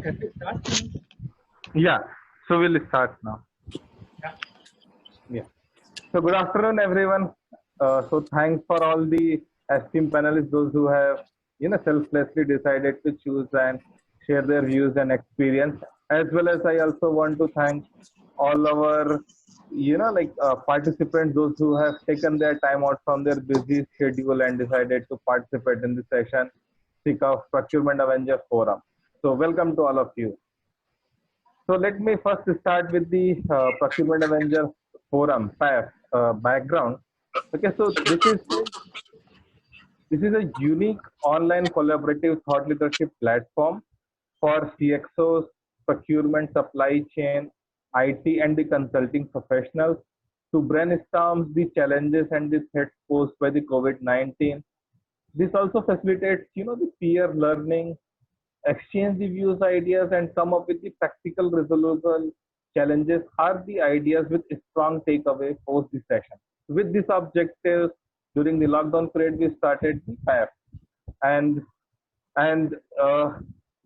Can we start? Yeah, so we'll start now. Yeah. Yeah. So good afternoon, everyone. So thanks for all the esteemed panelists, those who have, selflessly decided to choose and share their views and experience. As well as I also want to thank all our, participants, those who have taken their time out from their busy schedule and decided to participate in the session, SICK of Procurement Avenger Forum. So welcome to all of you. So let me first start with the Procurement Avenger Forum PAF background. Okay, so this is a unique online collaborative thought leadership platform for CXOs, procurement, supply chain, IT, and the consulting professionals to brainstorm the challenges and the threats posed by the COVID-19. This also facilitates, the peer learning, exchange the views, ideas, and come up with the practical resolution challenges are the ideas with a strong takeaway post the session. With this objective, during the lockdown period, we started the PAF, and and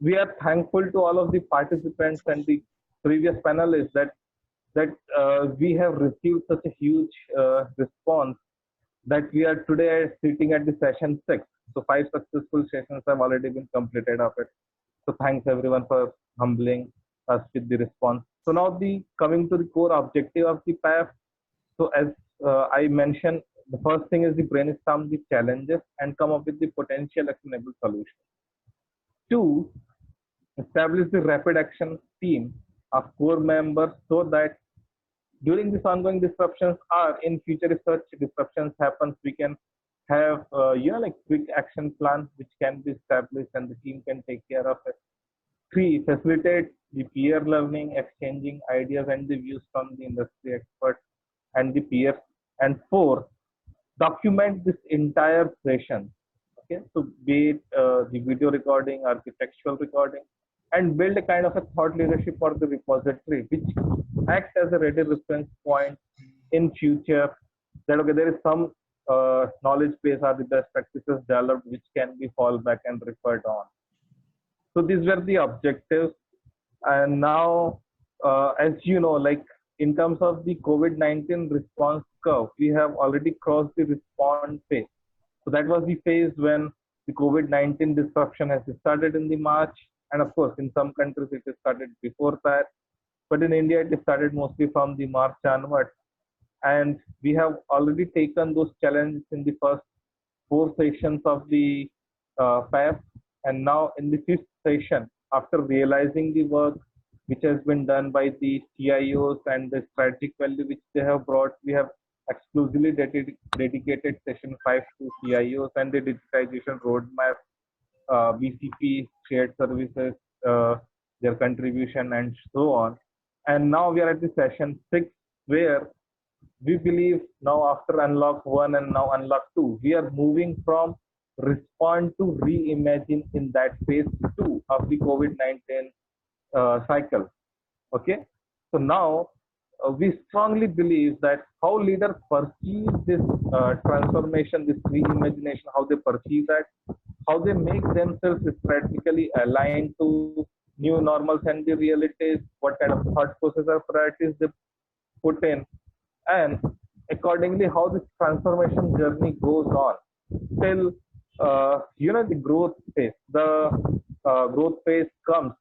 we are thankful to all of the participants and the previous panelists that we have received such a huge response that we are today sitting at the session 6. So 5 successful sessions have already been completed of it. So thanks everyone for humbling us with the response. So now the coming to the core objective of the PAF. So as I mentioned, the first thing is the brainstorm the challenges and come up with the potential actionable solution. Two, establish the rapid action team of core members so that during this ongoing disruptions or in future if such disruptions happens, we can have quick action plans which can be established and the team can take care of it. Three, facilitate the peer learning, exchanging ideas and the views from the industry experts and the peers. And four, document this entire session. Okay, so be it the video recording or the textual recording, and build a kind of a thought leadership for the repository, which acts as a ready reference point in future. That okay, there is some knowledge base or the best practices developed which can be fall back and referred on. So these were the objectives, and now, as you know, like in terms of the COVID-19 response curve, we have already crossed the response phase. So that was the phase when the COVID-19 disruption has started in the March, and of course, in some countries it started before that. But in India, it started mostly from the March onwards, and we have already taken those challenges in the first 4 sessions of the PAF, and now in the 5th session, after realizing the work which has been done by the CIOs and the strategic value which they have brought, we have exclusively dedicated session 5 to CIOs and the digitization roadmap, BCP, shared services, their contribution, and so on. And now we are at the session 6, where we believe now after unlock 1 and now unlock 2, we are moving from respond to reimagine in that phase 2 of the COVID-19 cycle. Okay, so now we strongly believe that how leaders perceive this transformation, this reimagination, how they perceive that, how they make themselves strategically aligned to new normals and the realities, what kind of thought process or priorities they put in, and accordingly how this transformation journey goes on till the growth phase. The growth phase comes.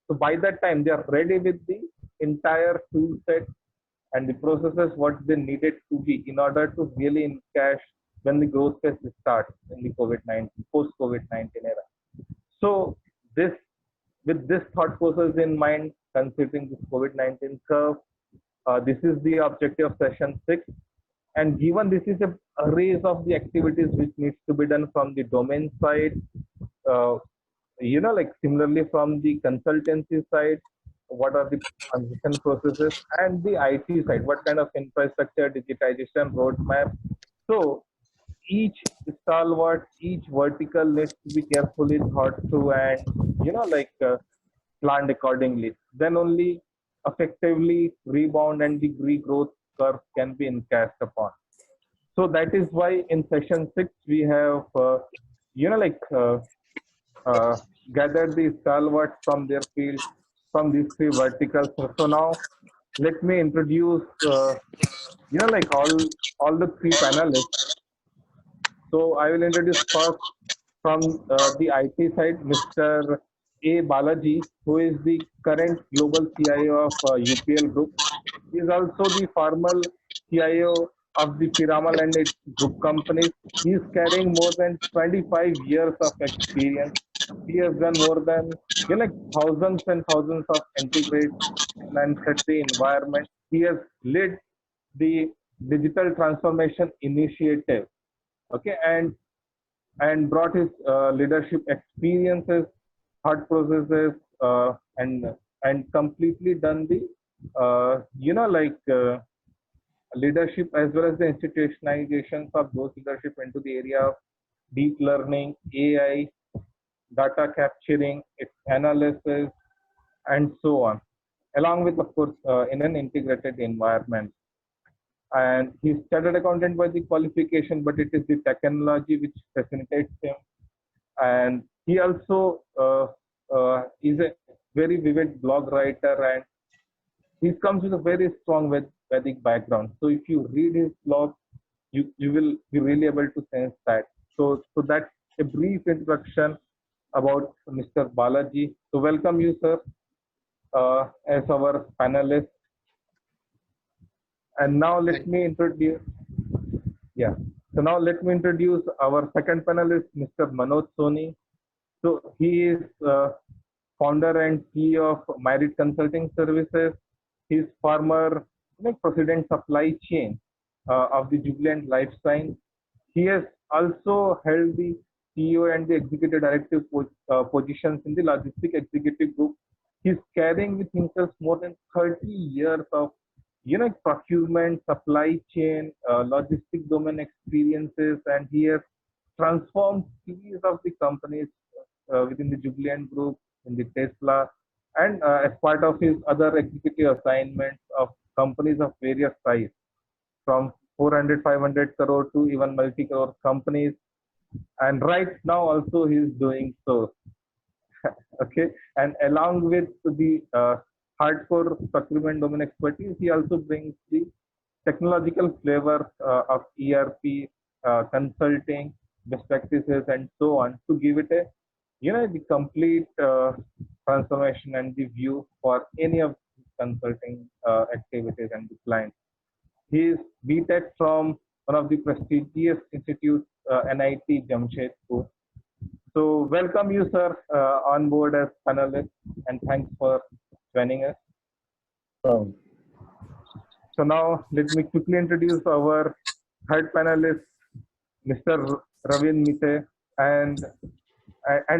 So by that time, they are ready with the entire tool set and the processes what they needed to be in order to really encash when the growth phase starts in the COVID-19, post-COVID-19 era. So this, with this thought process in mind, considering this COVID-19 curve, this is the objective of session 6. And given this is a array of the activities which needs to be done from the domain side, similarly from the consultancy side, what are the transition processes, and the IT side, what kind of infrastructure, digitization, roadmap. So each stalwart, each vertical needs to be carefully thought through and, planned accordingly. Then only effectively rebound and the regrowth curve can be encased upon. So that is why in session 6 we have gathered the stalwarts from their field, from these three verticals. So now let me introduce, like all the three panelists. So I will introduce first from the IT side, Mr. A. Balaji, who is the current global CIO of UPL Group. He is also the former CIO of the Piramal and its group companies. He is carrying more than 25 years of experience. He has done more than like thousands and thousands of integration and set the environment. He has led the digital transformation initiative. Okay, and brought his leadership experiences, thought processes, and completely done the leadership as well as the institutionalizations of those leadership into the area of deep learning, AI, data capturing, its analysis, and so on, along with, of course, in an integrated environment. And he's chartered accountant by the qualification, but it is the technology which facilitates him. And he also is a very vivid blog writer, and he comes with a very strong Vedic background. So if you read his blog, you will be really able to sense that. So that's a brief introduction about Mr. Balaji. So welcome you, sir, as our panelist. And now let me introduce, yeah. So now let me introduce our second panelist, Mr. Manoj Soni. So he is founder and CEO of Merit Consulting Services. He is former president supply chain of the Jubilant Life Science. He has also held the CEO and the executive directive positions in the Logistic Executive Group. He's carrying with himself more than 30 years of procurement, supply chain, logistic domain experiences, and he has transformed series of the companies within the Jubilant Group, in the Tesla, and as part of his other executive assignments of companies of various size, from 400, 500 crore to even multi-crore companies. And right now also he is doing so. Okay, and along with the hardcore procurement domain expertise, he also brings the technological flavor of ERP, consulting, best practices, and so on to give it a the complete transformation and the view for any of consulting activities and the clients. He is BTech from one of the prestigious institutes, NIT Jamshedpur. So welcome you, sir, on board as panelist, and thanks for joining us. So now let me quickly introduce our third panelist, Mr. Ravin Mite, and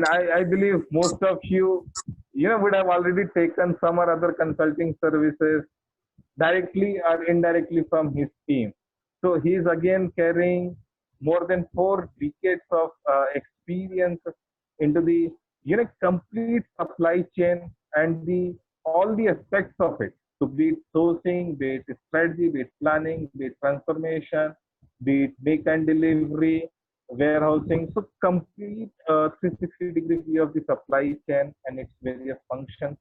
I believe most of you would have already taken some or other consulting services directly or indirectly from his team. So he is again carrying more than 4 decades of experience into the complete supply chain and the all the aspects of it. So be it sourcing, be it strategy, be it planning, be it transformation, be it make and delivery, warehousing. So complete 360-degree view of the supply chain and its various functions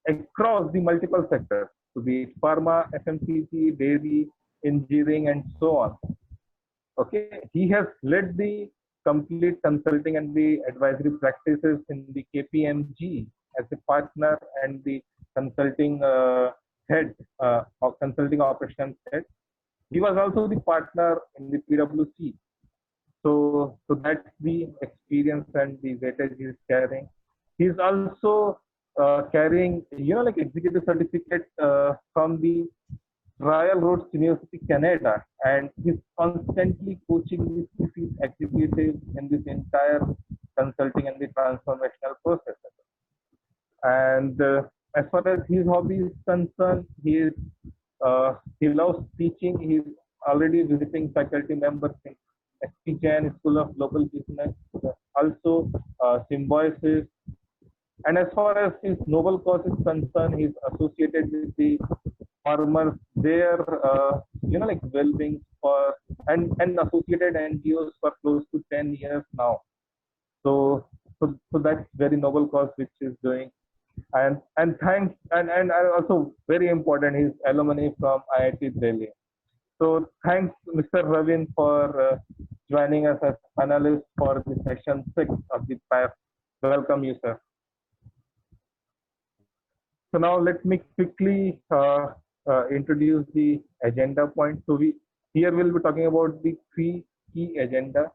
across the multiple sectors, to be it pharma, FMCG, dairy, engineering, and so on. Okay, he has led the complete consulting and the advisory practices in the KPMG as a partner and the consulting head of consulting operations head. He was also the partner in the PwC. So that's the experience and the weightage he is carrying. He's also carrying, executive certificate from the Royal Roads University, Canada, and he's constantly coaching the C-suite executives in this entire consulting and the transformational process. And as far as his hobby is concerned, he loves teaching. He's already visiting faculty members in SP Jain School of Global Business, also Symbiosis. And as far as his noble cause is concerned, he's associated with the farmers, their well-being for and associated NGOs for close to 10 years now. So so that's very noble cause which is doing. And thanks, and also very important, he's alumni from IIT Delhi. So thanks, Mr. Ravin, for joining us as panelist for the session 6 of the PAF. Welcome you, sir. So now let me quickly introduce the agenda points. So here we'll be talking about the three key agenda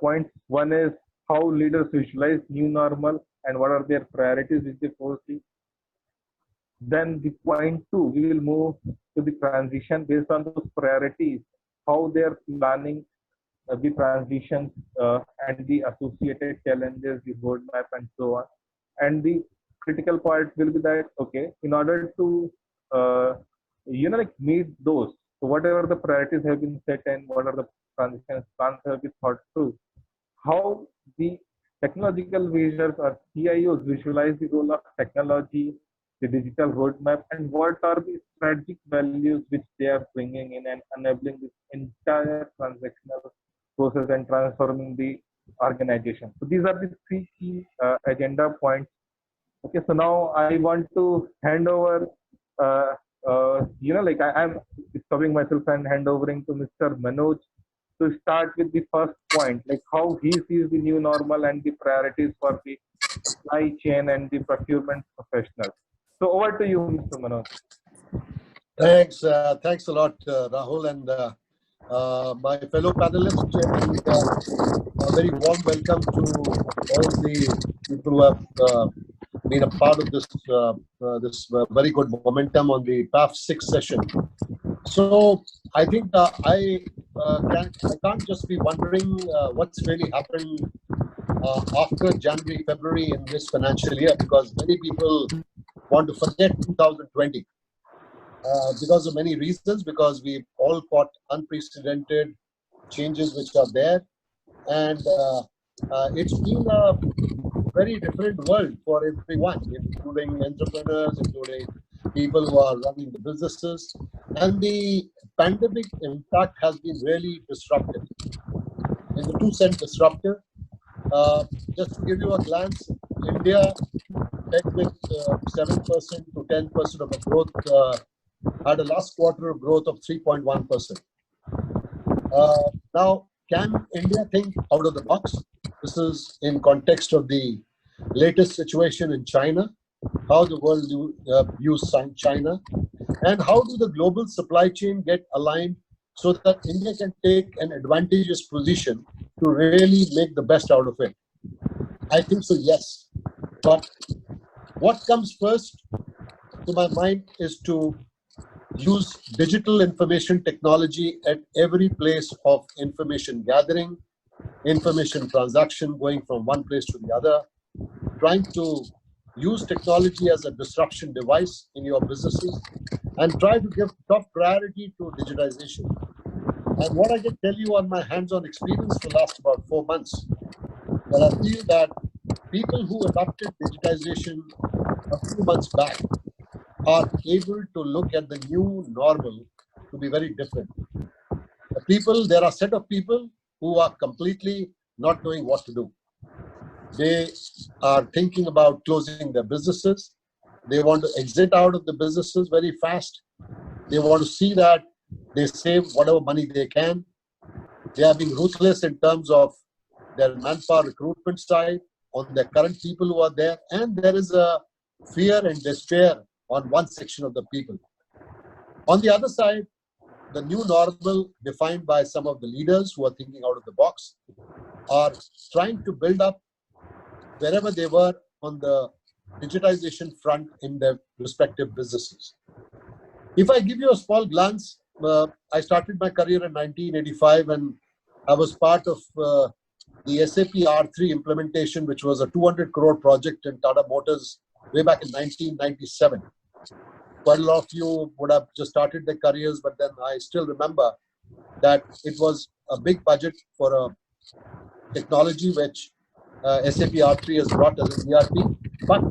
points. One is how leaders visualize new normal and what are their priorities which they foresee. Then the point two, we will move to the transition based on those priorities, how they are planning the transitions and the associated challenges, the roadmap, and so on. And the critical part will be that, okay, in order to like meet those, so whatever the priorities have been set and what are the transition plans have been thought through, how the technological leaders or CIOs visualize the role of technology, the digital roadmap, and what are the strategic values which they are bringing in and enabling this entire transactional process and transforming the organization. So these are the three key agenda points. Okay, so now I want to hand over, I'm stopping myself and hand overing to Mr. Manoj to start with the first point, like how he sees the new normal and the priorities for the supply chain and the procurement professionals. So over to you, Mr. Manoj. Thanks a lot, Rahul, and my fellow panelists. A very warm welcome to all the people who have been a part of this very good momentum on the PAF 6 session. So I think I can't just be wondering what's really happened after January, February in this financial year, because many people want to forget 2020 because of many reasons, because we've all got unprecedented changes which are there, and it's been a very different world for everyone, including entrepreneurs, including people who are running the businesses, and the pandemic impact has been really disruptive. In the true sense, disruptive. Just to give you a glance, India, with 7% to 10% of the growth, had a last quarter of growth of 3.1%. Now, can India think out of the box? This is in context of the latest situation in China, how the world views China, and how do the global supply chain get aligned so that India can take an advantageous position to really make the best out of it? I think so, yes. But what comes first to my mind is to use digital information technology at every place of information gathering, information transaction, going from one place to the other, trying to use technology as a disruption device in your businesses, and try to give top priority to digitization. And what I can tell you on my hands-on experience for the last about 4 months, that I feel that people who adopted digitization a few months back are able to look at the new normal to be very different. There are a set of people who are completely not knowing what to do. They are thinking about closing their businesses. They want to exit out of the businesses very fast. They want to see that they save whatever money they can. They are being ruthless in terms of their manpower recruitment side, on their current people who are there, and there is a fear and despair on one section of the people. On the other side, the new normal defined by some of the leaders who are thinking out of the box are trying to build up wherever they were on the digitization front in their respective businesses. If I give you a small glance, I started my career in 1985 and I was part of the SAP R3 implementation, which was a 200 crore project in Tata Motors way back in 1997. Quite a lot of you would have just started their careers, but then I still remember that it was a big budget for a technology which SAP R3 has brought as an ERP. But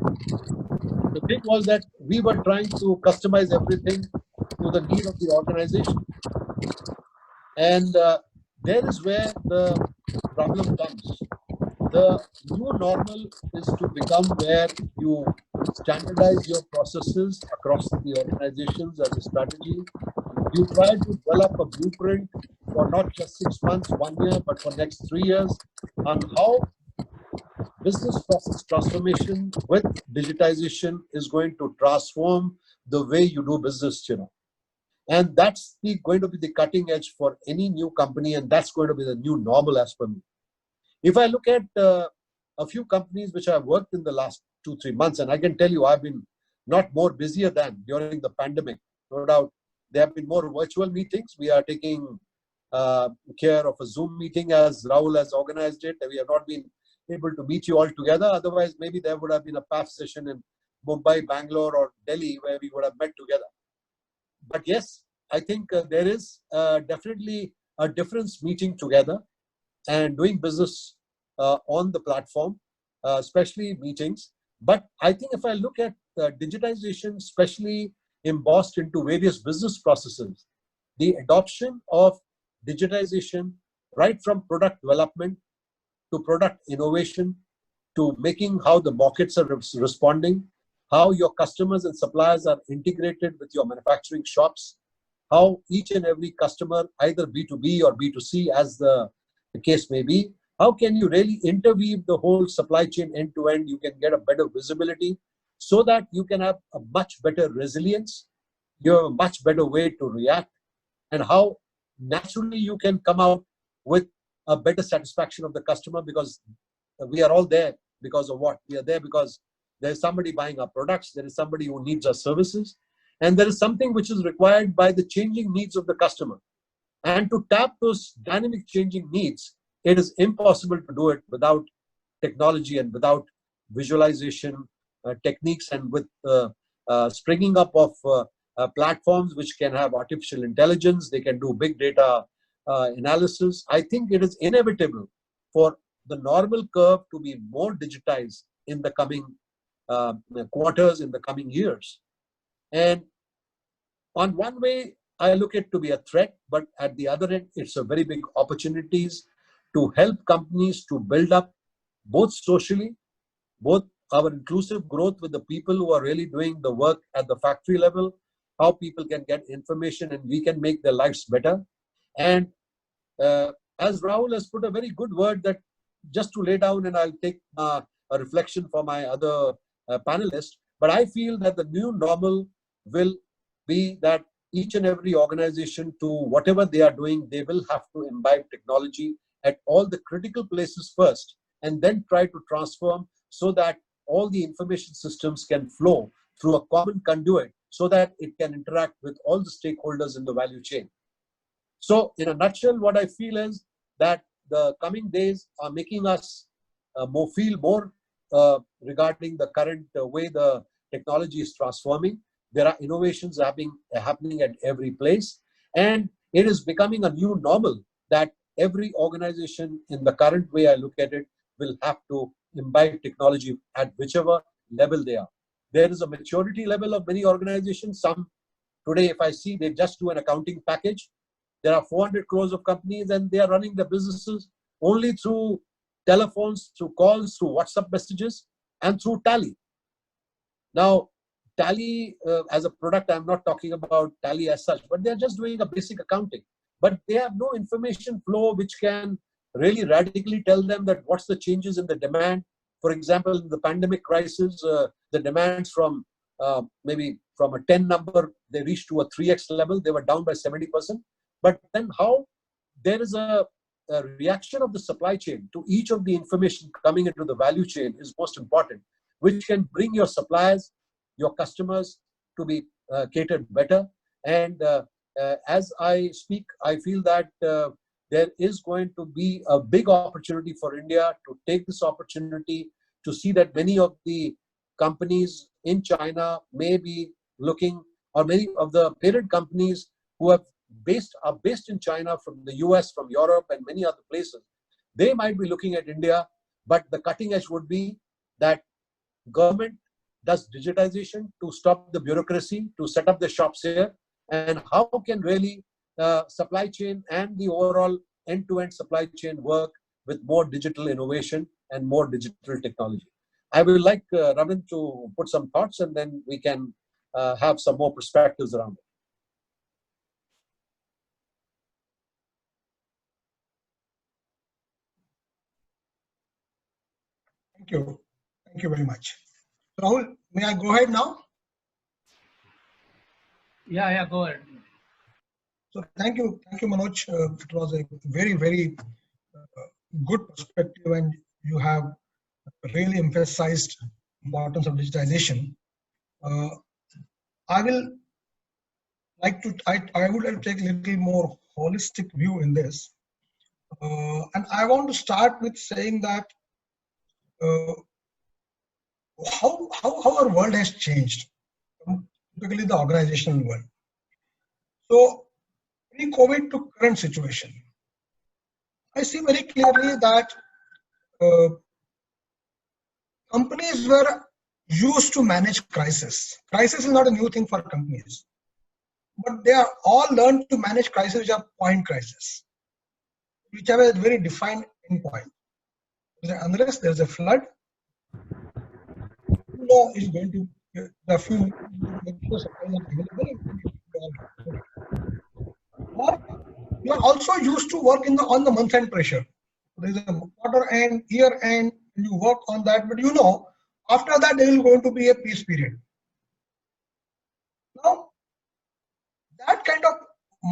the thing was that we were trying to customize everything to the need of the organization. And there is where the problem comes. the new normal is to become where you standardize your processes across the organizations as a strategy. You try to develop a blueprint for not just 6 months, 1 year, but for next 3 years on how business process transformation with digitization is going to transform the way you do business, And that's going to be the cutting edge for any new company, and that's going to be the new normal as per me. If I look at a few companies which I've worked in the last 2-3 months, and I can tell you I've been not more busier than during the pandemic. No doubt, there have been more virtual meetings. We are taking care of a Zoom meeting as Rahul has organized it. We have not been able to meet you all together. Otherwise, maybe there would have been a PAF session in Mumbai, Bangalore, or Delhi where we would have met together. But yes, I think there is definitely a difference meeting together and doing business on the platform, especially meetings. But I think if I look at digitization, especially embossed into various business processes, the adoption of digitization right from product development to product innovation to making how the markets are responding, how your customers and suppliers are integrated with your manufacturing shops, how each and every customer, either B2B or B2C as the case may be, how can you really interweave the whole supply chain end to end? You can get a better visibility so that you can have a much better resilience, you have a much better way to react, and how naturally you can come out with a better satisfaction of the customer, because we are all there because of what? We are there because there is somebody buying our products, there is somebody who needs our services, and there is something which is required by the changing needs of the customer. And to tap those dynamic changing needs, it is impossible to do it without technology and without visualization techniques, and with springing up of platforms which can have artificial intelligence, they can do big data analysis. I think it is inevitable for the normal curve to be more digitized in the coming quarters, in the coming years. And on one way, I look at it to be a threat, but at the other end, it's a very big opportunities to help companies to build up both socially, both our inclusive growth with the people who are really doing the work at the factory level, how people can get information and we can make their lives better. And as Rahul has put a very good word, that just to lay down, and I'll take a reflection for my other panelists, but I feel that the new normal will be that each and every organization, to whatever they are doing, they will have to imbibe technology at all the critical places first, and then try to transform so that all the information systems can flow through a common conduit so that it can interact with all the stakeholders in the value chain. So in a nutshell, what I feel is that the coming days are making us feel more regarding the current way the technology is transforming. There are innovations happening at every place, and it is becoming a new normal that every organization, in the current way I look at it, will have to imbibe technology at whichever level they are. There is a maturity level of many organizations. Some today, if I see, they just do an accounting package. There are 400 crores of companies and they are running their businesses only through telephones, through calls, through WhatsApp messages, and through Tally. Now, Tally as a product, I'm not talking about Tally as such, but they're just doing a basic accounting. But they have no information flow which can really radically tell them that what's the changes in the demand. For example, in the pandemic crisis, the demands from maybe from a 10 number, they reached to a 3x level. They were down by 70%. But then how there is a reaction of the supply chain to each of the information coming into the value chain is most important, which can bring your suppliers, your customers to be catered better. And as I speak, I feel that there is going to be a big opportunity for India to take this opportunity to see that many of the companies in China may be looking, or many of the parent companies who are based in China, from the US, from Europe, and many other places, they might be looking at India, but the cutting edge would be that government does digitization to stop the bureaucracy, to set up the shops here, and how can really supply chain and the overall end-to-end supply chain work with more digital innovation and more digital technology. I would like Raman to put some thoughts, and then we can have some more perspectives around it. Thank you. Thank you very much. Rahul, may I go ahead now? Yeah, go ahead. So thank you, Manoj. It was a very good perspective, and you have really emphasized importance of digitization. I will I would like to take a little more holistic view in this, and I want to start with saying that how our world has changed, particularly the organizational world. So pre-COVID to current situation, I see very clearly that companies were used to manage crisis. Crisis is not a new thing for companies, but they are all learned to manage crisis which are point crisis, which have a very defined endpoint. Unless there's a flood, you know it's going to the few or you are also used to work on the month-end pressure. There's a quarter end, year end, you work on that, but you know after that there is going to be a peace period. Now, that kind of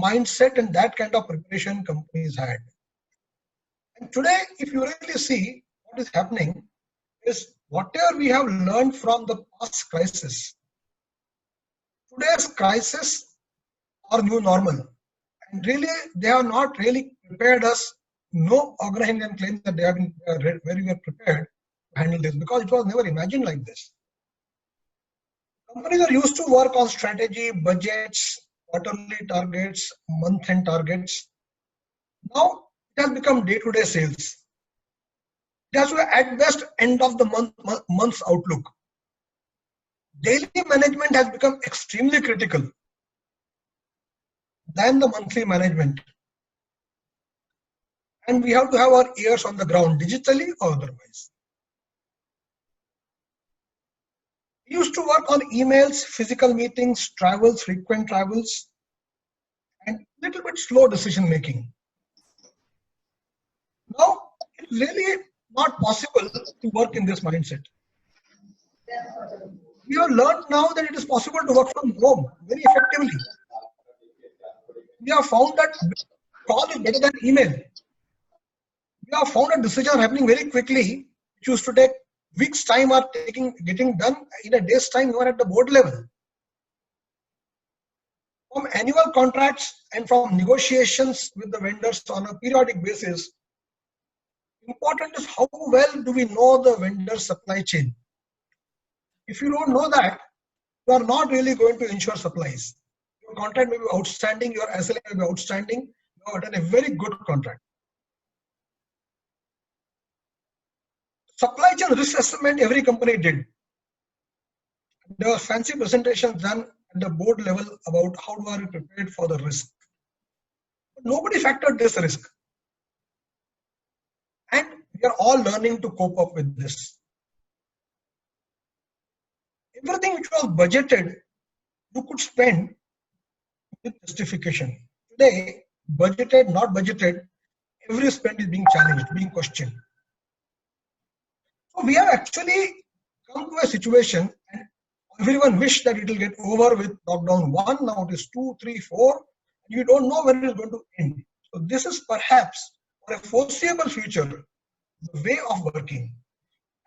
mindset and that kind of preparation companies had. And today, if you really see what is happening, is whatever we have learned from the past crisis, today's crisis are new normal. And really, they have not really prepared us. No organization can claim that they have been very well prepared to handle this, because it was never imagined like this. Companies are used to work on strategy, budgets, quarterly targets, month-end targets. Now it has become day-to-day sales. It has to be at best end of the month's outlook. Daily management has become extremely critical than the monthly management. And we have to have our ears on the ground, digitally or otherwise. We used to work on emails, physical meetings, travels, frequent travels, and little bit slow decision making. Now, it's really not possible to work in this mindset. We have learned now that it is possible to work from home very effectively. We have found that call is better than email. We have found that decisions are happening very quickly, which used to take weeks' time are getting done in a day's time, even at the board level. From annual contracts and from negotiations with the vendors on a periodic basis, important is how well do we know the vendor supply chain. If you don't know that, you are not really going to ensure supplies. Your contract may be outstanding, your SLA may be outstanding, you have done a very good contract. Supply chain risk assessment, every company did. There were fancy presentations done at the board level about how do we prepared for the risk. But nobody factored this risk. And we are all learning to cope up with this. Everything which was budgeted, you could spend with justification. Today, budgeted, not budgeted, every spend is being challenged, being questioned. So we have actually come to a situation, and everyone wish that it will get over with lockdown 1, now it is 2, 3, 4, and you don't know when it is going to end. So this is perhaps for a foreseeable future, the way of working.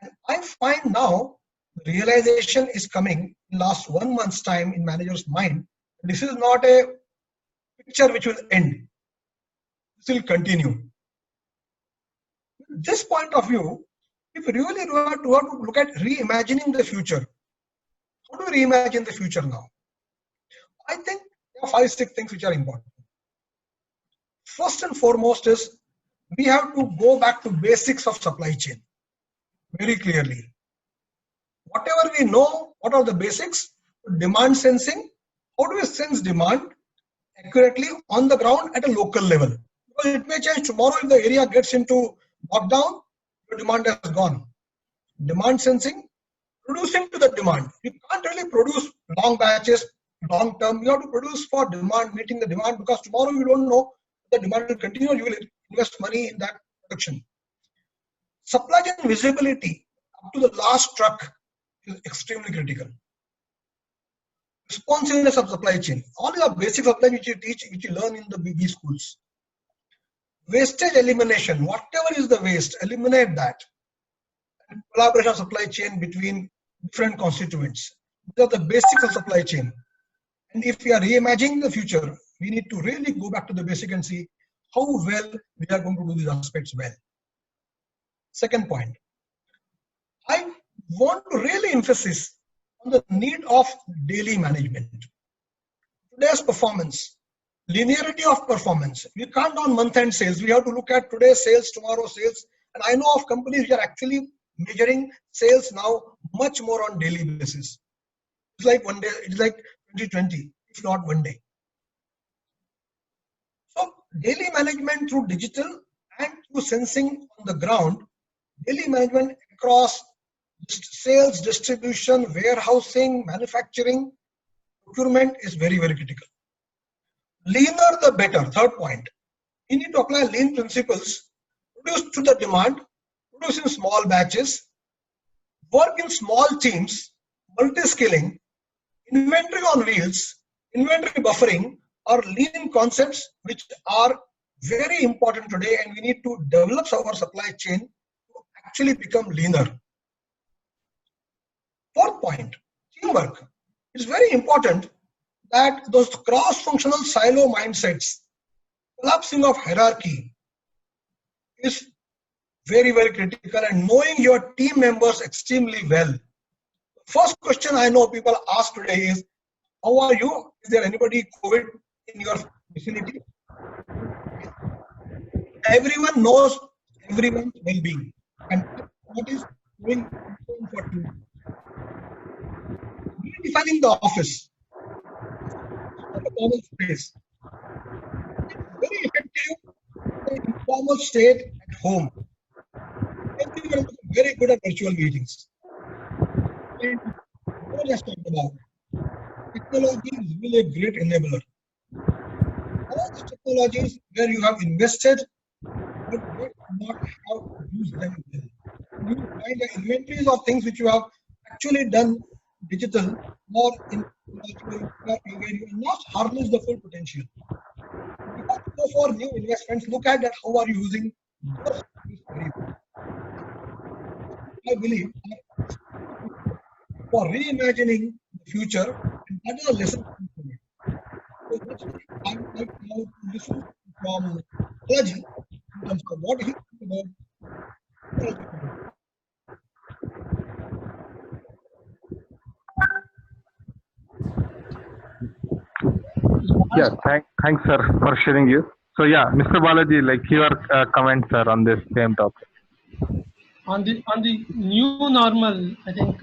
And I find now the realization is coming in last 1 month's time in managers' mind. This is not a picture which will end. This will continue. This point of view, if we really want to look at reimagining the future, how do we reimagine the future now? I think there are 5, 6 things which are important. First and foremost is we have to go back to basics of supply chain very clearly. Whatever we know, what are the basics? Demand sensing. How do we sense demand accurately on the ground at a local level? Because it may change tomorrow if the area gets into lockdown. the demand has gone. Demand sensing, producing to the demand. You can't really produce long batches, long term. You have to produce for demand, meeting the demand, because tomorrow you don't know the demand will continue. You will invest money in that production. Supply chain visibility up to the last truck is extremely critical. Responsiveness of supply chain. All these are basic supply which you teach, which you learn in the BB schools. Wastage elimination. Whatever is the waste, eliminate that. And collaboration of supply chain between different constituents. These are the basics of supply chain. And if we are reimagining the future, we need to really go back to the basic and see how well we are going to do these aspects well. Second point, I want to really emphasize on the need of daily management. Today's performance, linearity of performance. We can't on month-end sales. We have to look at today's sales, tomorrow's sales. And I know of companies which are actually measuring sales now much more on daily basis. It's like one day, it's like 2020, if not one day. So daily management through digital and through sensing on the ground, daily management across sales, distribution, warehousing, manufacturing, procurement is very, very critical. Leaner the better. Third point, we need to apply lean principles, produce to the demand, produce in small batches, work in small teams, multi-skilling, inventory on wheels, inventory buffering are lean concepts which are very important today, and we need to develop our supply chain to actually become leaner. Fourth point, teamwork. It's very important that those cross-functional silo mindsets, collapsing of hierarchy is very, very critical, and knowing your team members extremely well. First question I know people ask today is, how are you? Is there anybody COVID in your vicinity? Everyone knows everyone's well-being and what is doing for you. Redefining the office, the common space. It's very effective in the informal state at home. Everyone is very good at virtual meetings. And what I just talked about, technology is really a great enabler. All these technologies where you have invested but yet not how to use them well. You find the inventories of things which you have actually done digital or in technological where you not harness the full potential. Before you go for new investments, look at that how are you using those things very well. I believe for reimagining the future, and that is a lesson from it. So that's why I would like now to listen from Balaji in terms of what he thinks about. Yeah, thanks, sir, for sharing you. So yeah, Mr. Balaji, like your comments, sir, on this same topic. On the new normal, I think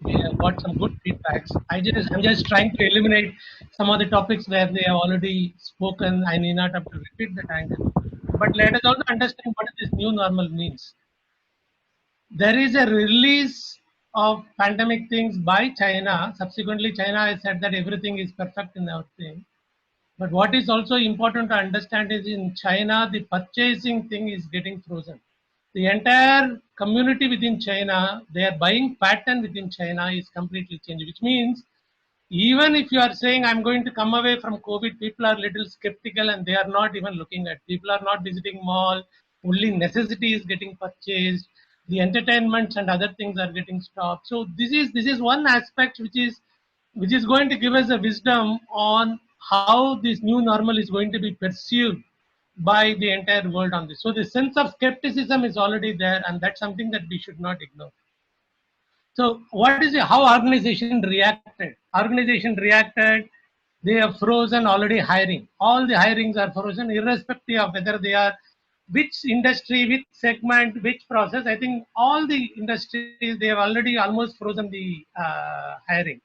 we have got some good feedbacks. I'm just trying to eliminate some of the topics where they have already spoken. I need not have to repeat that angle. But let us also understand what this new normal means. There is a release of pandemic things by China. Subsequently, China has said that everything is perfect in our thing. But what is also important to understand is in China, the purchasing thing is getting frozen. The entire community within China, their buying pattern within China is completely changed, which means even if you are saying I'm going to come away from COVID, people are a little skeptical and they are not even looking at. People are not visiting mall. Only necessity is getting purchased. The entertainments and other things are getting stopped. So this is one aspect which is going to give us a wisdom on how this new normal is going to be perceived by the entire world on this. So the sense of skepticism is already there, and that's something that we should not ignore. So how organization reacted? Organization reacted, they have frozen already hiring. All the hirings are frozen irrespective of whether they are which industry, which segment, which process. I think all the industries, they have already almost frozen the hiring.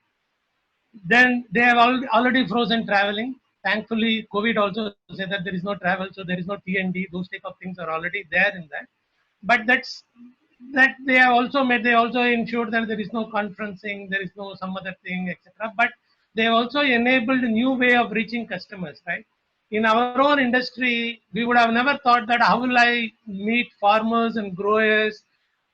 Then they have already frozen traveling. Thankfully, COVID also said that there is no travel, so there is no T&D. Those type of things are already there in that. but that they have also made. They also ensured that there is no conferencing, there is no some other thing, etc. But they also enabled a new way of reaching customers, right? In our own industry, we would have never thought that how will I meet farmers and growers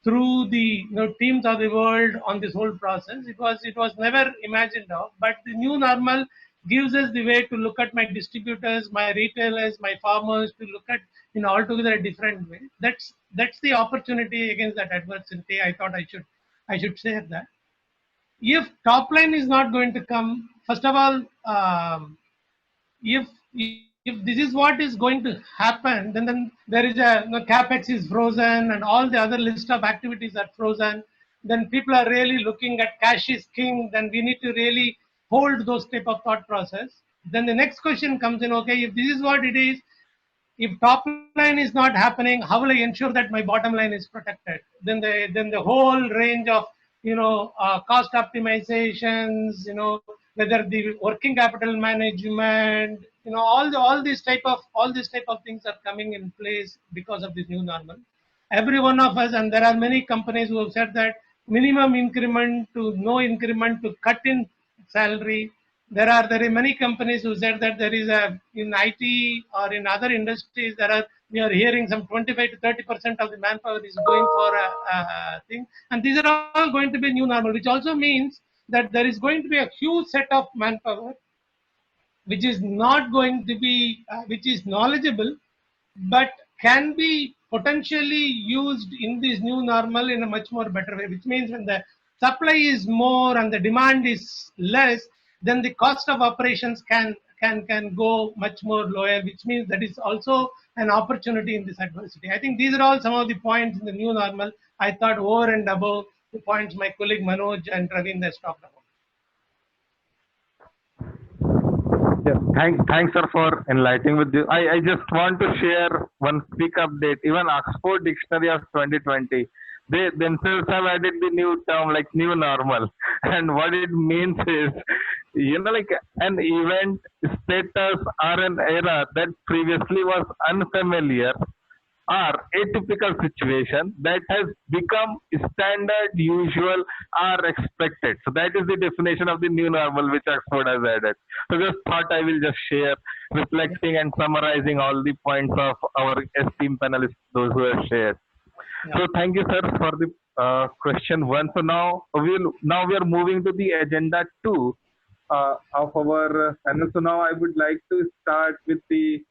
through the teams of the world on this whole process. It was never imagined of, but the new normal gives us the way to look at my distributors, my retailers, my farmers, to look at altogether a different way. That's the opportunity against that adversity. I thought I should say that if top line is not going to come, first of all, if this is what is going to happen, then there is capex is frozen and all the other list of activities are frozen. Then people are really looking at cash is king. Then we need to really hold those type of thought process. Then the next question comes in. Okay, if this is what it is, if top line is not happening, how will I ensure that my bottom line is protected? Then the whole range of cost optimizations, whether the working capital management, all these type of things are coming in place because of this new normal. Every one of us, and there are many companies who have said that minimum increment to no increment to cut in salary. There are many companies who said that there is a in IT or in other industries we are hearing some 25 to 30% of the manpower is going for a thing, and these are all going to be new normal, which also means that there is going to be a huge set of manpower which is not going to be which is knowledgeable, but can be potentially used in this new normal in a much more better way, which means when the supply is more and the demand is less, then the cost of operations can go much more lower, which means that is also an opportunity in this adversity. I think these are all some of the points in the new normal I thought over and above the points my colleague Manoj and Ravindra has talked about. Yes, thanks, sir, for enlightening with this. I just want to share one quick update. Even Oxford Dictionary of 2020, they themselves have added the new term like new normal. And what it means is, like an event, status, or an era that previously was unfamiliar or atypical situation that has become standard, usual, or expected. So that is the definition of the new normal which Oxford has added. So just thought I will just share, reflecting and summarizing all the points of our esteemed panelists, those who have shared. Yeah. So thank you, sir, for the question one. So now we are moving to the agenda two of our panel. So now I would like to start with the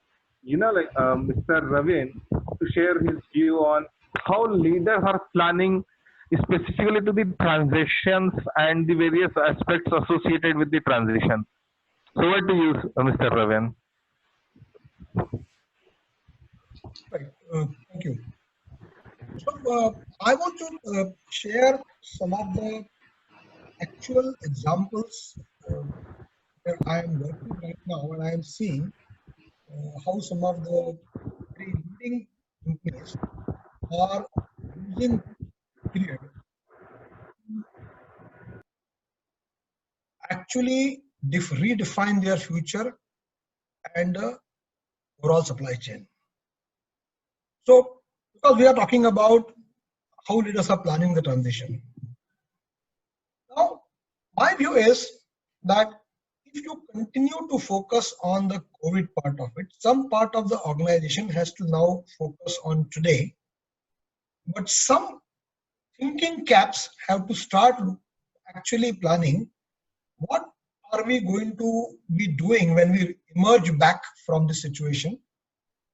Mr. Ravin to share his view on how leaders are planning specifically to the transitions and the various aspects associated with the transition. So what do you, Mr. Ravin? Right. Thank you. So I want to share some of the actual examples where I am working right now, and I am seeing how some of the very leading companies are using period to actually redefine their future and overall supply chain. So, because we are talking about how leaders are planning the transition. Now, my view is that if you continue to focus on the COVID part of it, some part of the organization has to now focus on today, but some thinking caps have to start actually planning what are we going to be doing when we emerge back from this situation,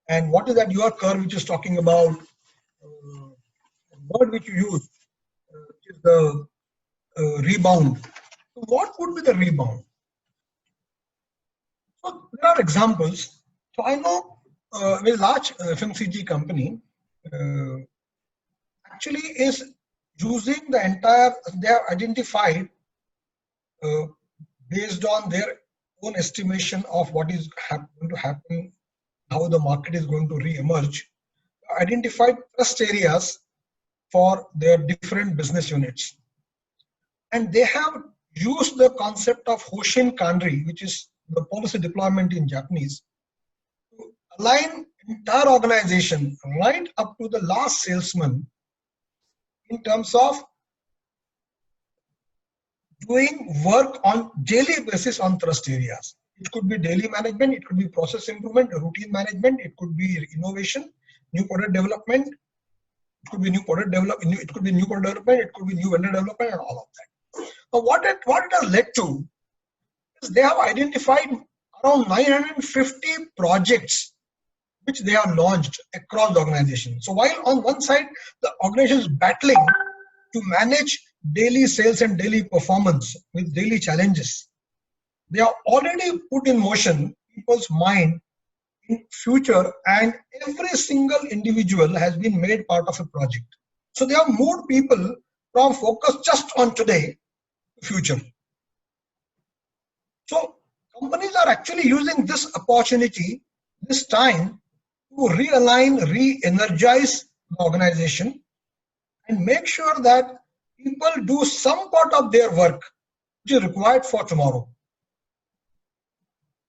and what is that your curve which is talking about word which you use, which is the rebound. So what would be the rebound? So there are examples. So I know a very large FMCG company actually is using the entire, they have identified based on their own estimation of what is going to happen, how the market is going to re-emerge, identified trust areas for their different business units. And they have used the concept of Hoshin Kanri, which is the policy deployment in Japanese, to align entire organization, right up to the last salesman, in terms of doing work on daily basis on trust areas. It could be daily management, it could be process improvement, routine management, it could be innovation, new product development, it could be new product development, it could be new product development, it could be new vendor development, and all of that. Now, what it has led to is they have identified around 950 projects which they have launched across the organization. So while on one side the organization is battling to manage daily sales and daily performance with daily challenges, they have already put in motion people's mind in future, and every single individual has been made part of a project. So they have moved people from focus just on today to future. So companies are actually using this opportunity, this time, to realign, re-energize the organization and make sure that people do some part of their work which is required for tomorrow.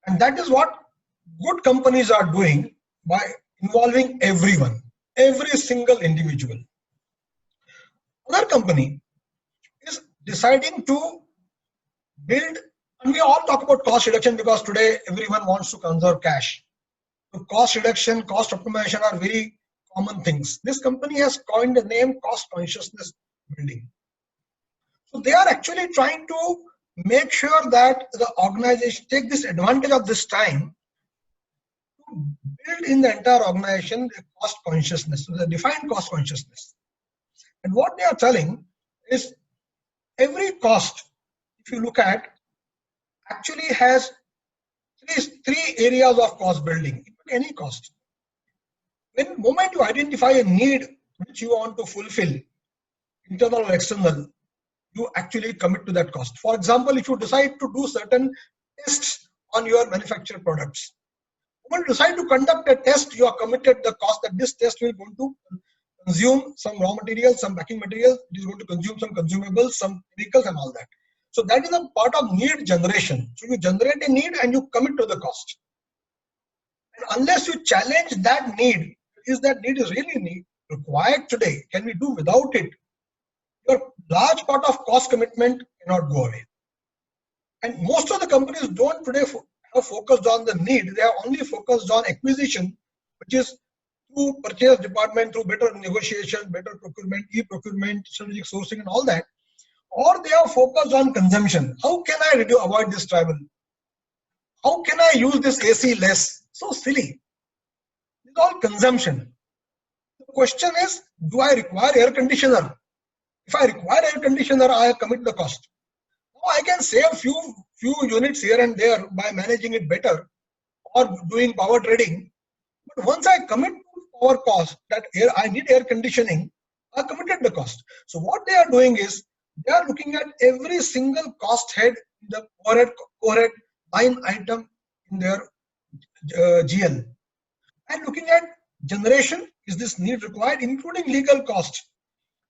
And that is what good companies are doing by involving everyone, every single individual. Other company is deciding to build, and we all talk about cost reduction because today everyone wants to conserve cash. So cost reduction, cost optimization are very common things. This company has coined the name cost consciousness building. So they are actually trying to make sure that the organization take this advantage of this time to build in the entire organization a cost consciousness, so the defined cost consciousness. And what they are telling is every cost, if you look at, actually has three areas of cost building. Any cost. When the moment you identify a need which you want to fulfill, internal or external, you actually commit to that cost. For example, if you decide to do certain tests on your manufactured products, when you decide to conduct a test, you are committed the cost that this test will going to consume some raw materials, some packing materials, it is going to consume some consumables, some chemicals and all that. So that is a part of need generation. So you generate a need and you commit to the cost. And unless you challenge that need, is that need is really required today? Can we do without it? Your large part of cost commitment cannot go away. And most of the companies don't today have focused on the need. They are only focused on acquisition, which is through purchase department, through better negotiation, better procurement, e-procurement, strategic sourcing and all that. Or they are focused on consumption. How can I avoid this travel? How can I use this AC less? So silly. It's all consumption. The question is, do I require air conditioner? If I require air conditioner, I commit the cost. Now I can save few units here and there by managing it better or doing power trading. But once I commit to power cost, that I need air conditioning, I committed the cost. So what they are doing is, they are looking at every single cost head, the overhead line item in their GL, and looking at generation, is this need required, including legal cost,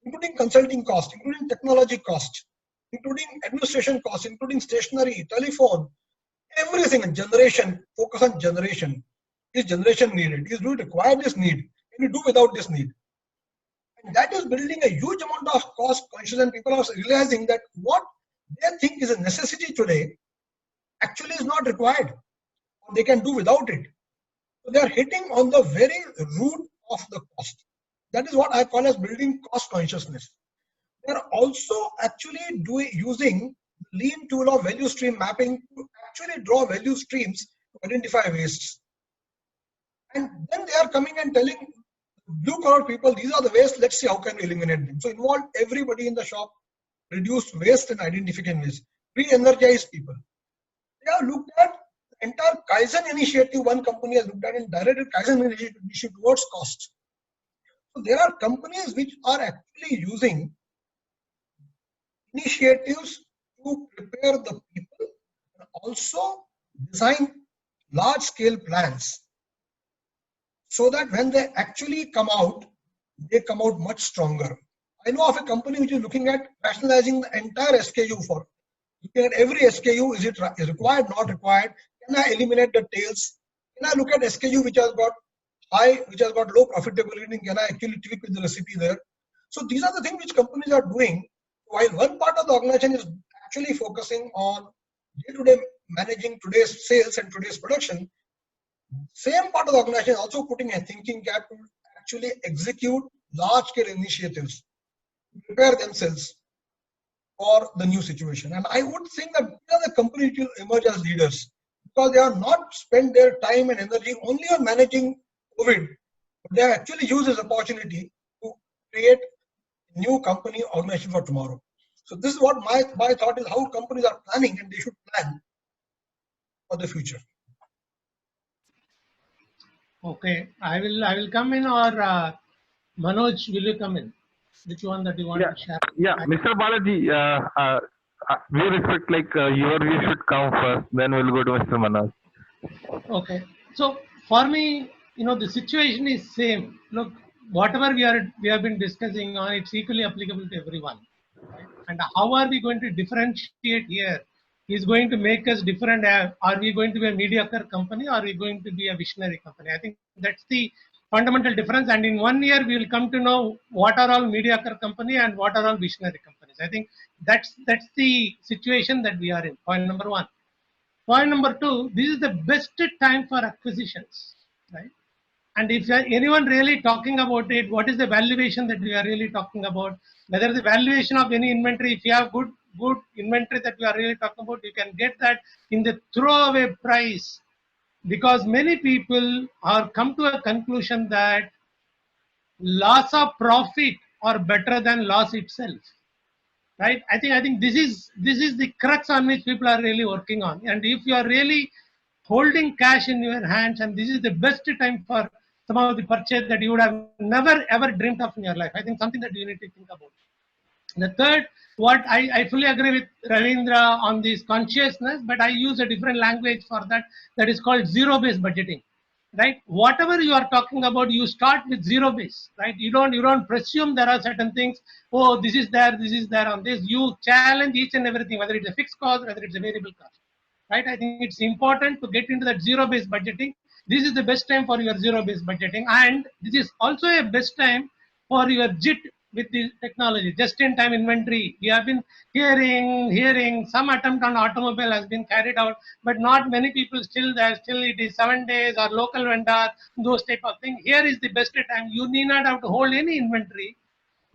including consulting cost, including technology cost, including administration cost, including stationery, telephone, everything. Generation, focus on generation. Is generation needed? Is do require this need? Can we do without this need? And that is building a huge amount of cost conscious, and people are realizing that what they think is a necessity today actually is not required. They can do without it. So they are hitting on the very root of the cost. That is what I call as building cost consciousness. They are also actually using the lean tool of value stream mapping to actually draw value streams to identify wastes. And then they are coming and telling blue collar people, these are the wastes, let's see how can we eliminate them. So involve everybody in the shop, reduce waste and identify waste, re-energize people. They have looked at the entire Kaizen initiative. One company has looked at and directed Kaizen initiative towards cost. So there are companies which are actually using initiatives to prepare the people and also design large scale plans, so that when they actually come out, they come out much stronger. I know of a company which is looking at rationalizing the entire SKU for looking at every SKU. Is it required, not required? Can I eliminate the tails? Can I look at SKU which has got high, which has got low profitability, can I actually tweak with the recipe there? So these are the things which companies are doing, while one part of the organization is actually focusing on day-to-day managing today's sales and today's production. Same part of the organization is also putting a thinking cap to actually execute large-scale initiatives, prepare themselves for the new situation. And I would think that the company will emerge as leaders because they are not spend their time and energy only on managing COVID, but they actually use this opportunity to create a new company organization for tomorrow. So this is what my thought is, how companies are planning, and they should plan for the future. Okay, I will come in, or Manoj, will you come in? Which one that you want Yeah, to share? yeah, Mr. Balaji, we respect your view should come first, then we'll go to Mr. Manoj. Okay, so for me, the situation is same. Look, whatever we have been discussing on, it's equally applicable to everyone, right? And how are we going to differentiate here is going to make us different. Are we going to be a mediocre company, or are we going to be a visionary company? I think that's the fundamental difference. And in 1 year, we will come to know what are all mediocre company and what are all visionary companies. I think that's the situation that we are in. Point number one. Point number two, this is the best time for acquisitions, right? And if anyone really talking about it, what is the valuation that we are really talking about? Whether the valuation of any inventory, if you have good inventory that we are really talking about, you can get that in the throwaway price, because many people are come to a conclusion that loss of profit are better than loss itself, right? I think this is the crux on which people are really working on. And if you are really holding cash in your hands, and this is the best time for some of the purchase that you would have never ever dreamt of in your life. I think something that you need to think about. The third, what I fully agree with Ravindra on this consciousness, but I use a different language for that. That is called zero-based budgeting, right? Whatever you are talking about, you start with zero base, right? You don't presume there are certain things. Oh, this is there on this. You challenge each and everything, whether it's a fixed cost, whether it's a variable cost, right? I think it's important to get into that zero-based budgeting. This is the best time for your zero-based budgeting, and this is also a best time for your JIT with the technology, just-in-time inventory. We have been hearing some attempt on automobile has been carried out, but not many people still there. Still, it is 7 days or local vendor, those type of thing. Here is the best time. You need not have to hold any inventory.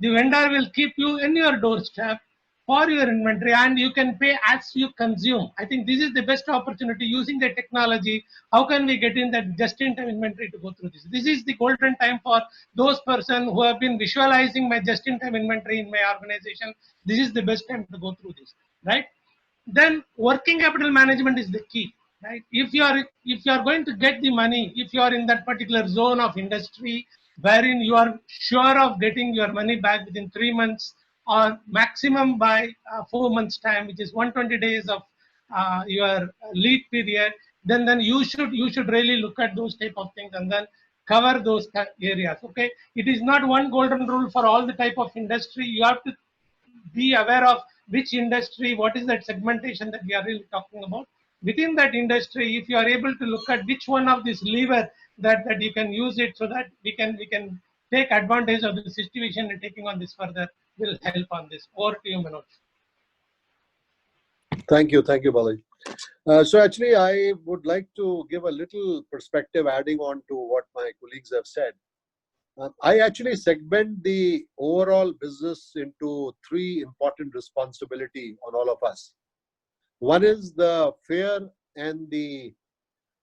The vendor will keep you in your doorstep for your inventory, and you can pay as you consume. I think this is the best opportunity using the technology. How can we get in that just-in-time inventory to go through this? This is the golden time for those persons who have been visualizing my just-in-time inventory in my organization. This is the best time to go through this, right? Then working capital management is the key, right? If you are going to get the money, if you are in that particular zone of industry wherein you are sure of getting your money back within 3 months, or maximum by 4 months time, which is 120 days of your lead period, then you should really look at those type of things and then cover those areas. Okay, it is not one golden rule for all the type of industry. You have to be aware of which industry, what is that segmentation that we are really talking about. Within that industry, if you are able to look at which one of these lever that you can use it, so that we can take advantage of the situation, and taking on this further will help on this. Over to you, Manoj. Thank you, Balaji. So actually, I would like to give a little perspective adding on to what my colleagues have said. I actually segment the overall business into three important responsibility on all of us. One is the fear and the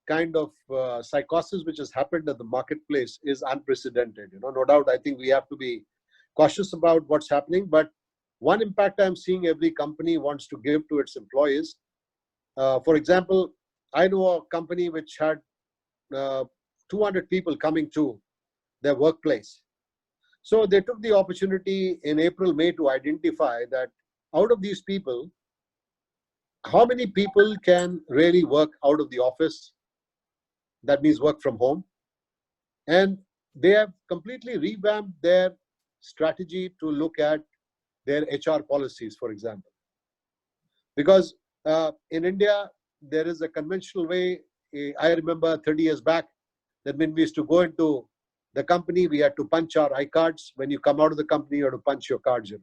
kind of psychosis which has happened at the marketplace is unprecedented. No doubt, I think we have to be cautious about what's happening. But one impact I'm seeing every company wants to give to its employees. For example, I know a company which had 200 people coming to their workplace. So they took the opportunity in April, May to identify that out of these people, how many people can really work out of the office? That means work from home. And they have completely revamped their strategy to look at their HR policies, for example. Because in India, there is a conventional way. I remember 30 years back, That when we used to go into the company, we had to punch our iCards. When you come out of the company, you have to punch your cards.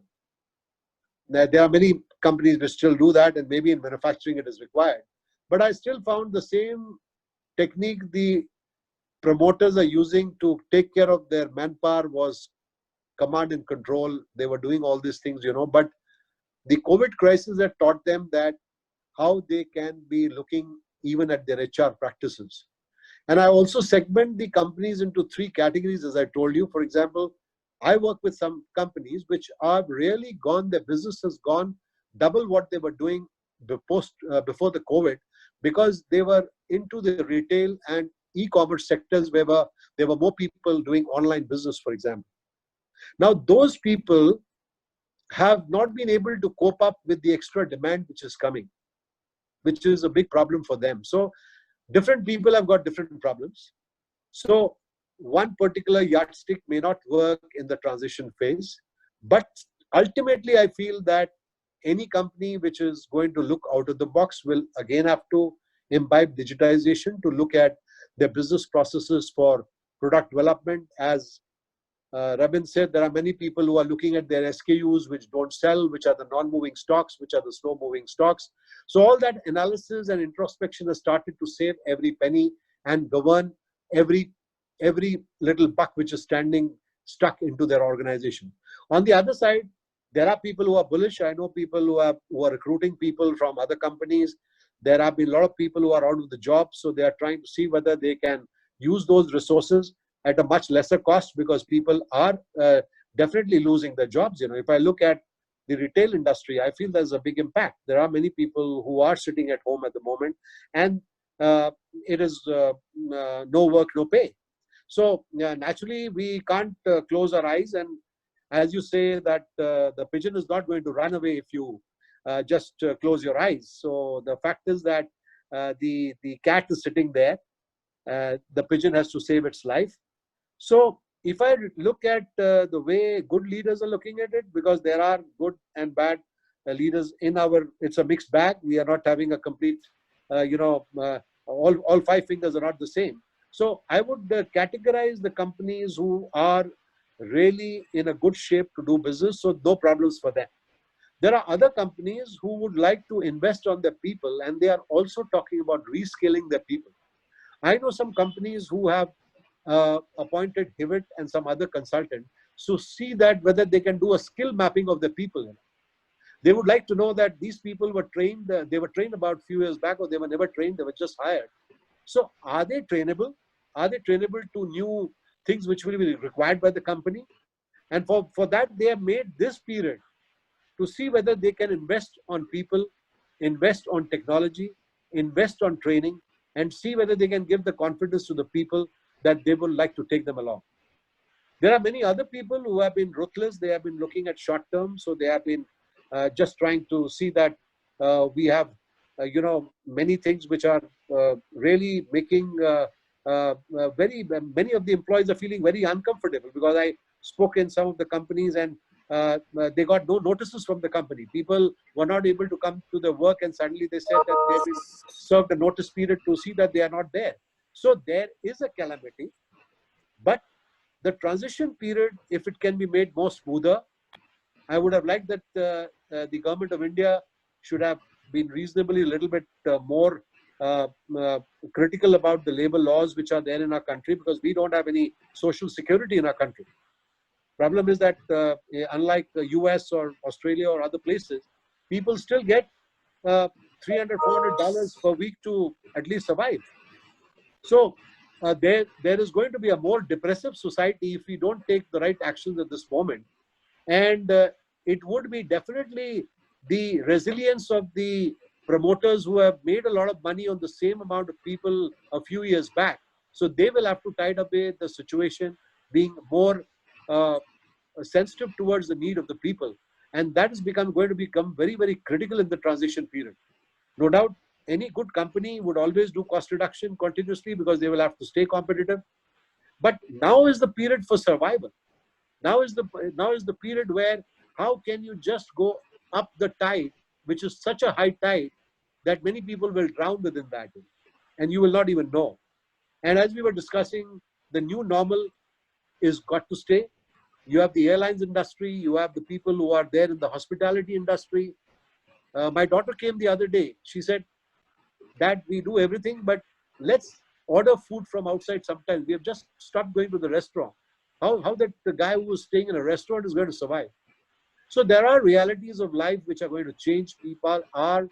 Now, there are many companies which still do that, and maybe in manufacturing it is required. But I still found the same technique the promoters are using to take care of their manpower was command and control. They were doing all these things, but the COVID crisis had taught them that how they can be looking even at their HR practices. And I also segment the companies into three categories, as I told you. For example, I work with some companies which are really gone, their business has gone double what they were doing before the COVID, because they were into the retail and e-commerce sectors where there were more people doing online business, for example. Now, those people have not been able to cope up with the extra demand which is coming, which is a big problem for them. So different people have got different problems. So one particular yardstick may not work in the transition phase, but ultimately I feel that any company which is going to look out of the box will again have to imbibe digitization to look at their business processes for product development. As Rabin said, there are many people who are looking at their SKUs which don't sell, which are the non-moving stocks, which are the slow-moving stocks. So all that analysis and introspection has started to save every penny and govern every little buck which is stuck into their organization. On the other side, there are people who are bullish. I know people who are recruiting people from other companies. There have been a lot of people who are out of the job, so they are trying to see whether they can use those resources at a much lesser cost, because people are definitely losing their jobs. If I look at the retail industry, I feel there's a big impact. There are many people who are sitting at home at the moment, and it is no work, no pay. So naturally, we can't close our eyes. And as you say, that the pigeon is not going to run away if you just close your eyes. So the fact is that the cat is sitting there. The pigeon has to save its life. So if I look at the way good leaders are looking at it, because there are good and bad leaders in it's a mixed bag. We are not having a complete, all five fingers are not the same. So I would categorize the companies who are really in a good shape to do business, so no problems for them. There are other companies who would like to invest on their people, and they are also talking about reskilling their people. I know some companies who have appointed Hivet and some other consultant to see that whether they can do a skill mapping of the people. They would like to know that these people were trained, they were trained about a few years back, or they were never trained, they were just hired. So are they trainable? Are they trainable to new things which will be required by the company? And for that, they have made this period to see whether they can invest on people, invest on technology, invest on training, and see whether they can give the confidence to the people that they would like to take them along. There are many other people who have been ruthless. They have been looking at short term. So they have been just trying to see that we have, many things which are really making many of the employees are feeling very uncomfortable, because I spoke in some of the companies and they got no notices from the company. People were not able to come to the work, and suddenly they said that they've been served a notice period to see that they are not there. So there is a calamity, but the transition period, if it can be made more smoother, I would have liked that the government of India should have been reasonably a little bit more critical about the labor laws which are there in our country, because we don't have any social security in our country. Problem is that unlike the US or Australia or other places, people still get $300, $400 per week to at least survive. So there is going to be a more depressive society if we don't take the right actions at this moment. And it would be definitely the resilience of the promoters who have made a lot of money on the same amount of people a few years back. So they will have to tide away the situation, being more sensitive towards the need of the people. And that is going to become very, very critical in the transition period. No doubt, any good company would always do cost reduction continuously, because they will have to stay competitive. But now is the period for survival. Now is the period where how can you just go up the tide, which is such a high tide that many people will drown within that, and you will not even know. And as we were discussing, the new normal is got to stay. You have the airlines industry, you have the people who are there in the hospitality industry. My daughter came the other day. She said, Dad, we do everything, but let's order food from outside sometimes. We have just stopped going to the restaurant. How that the guy who was staying in a restaurant is going to survive? So there are realities of life which are going to change. People are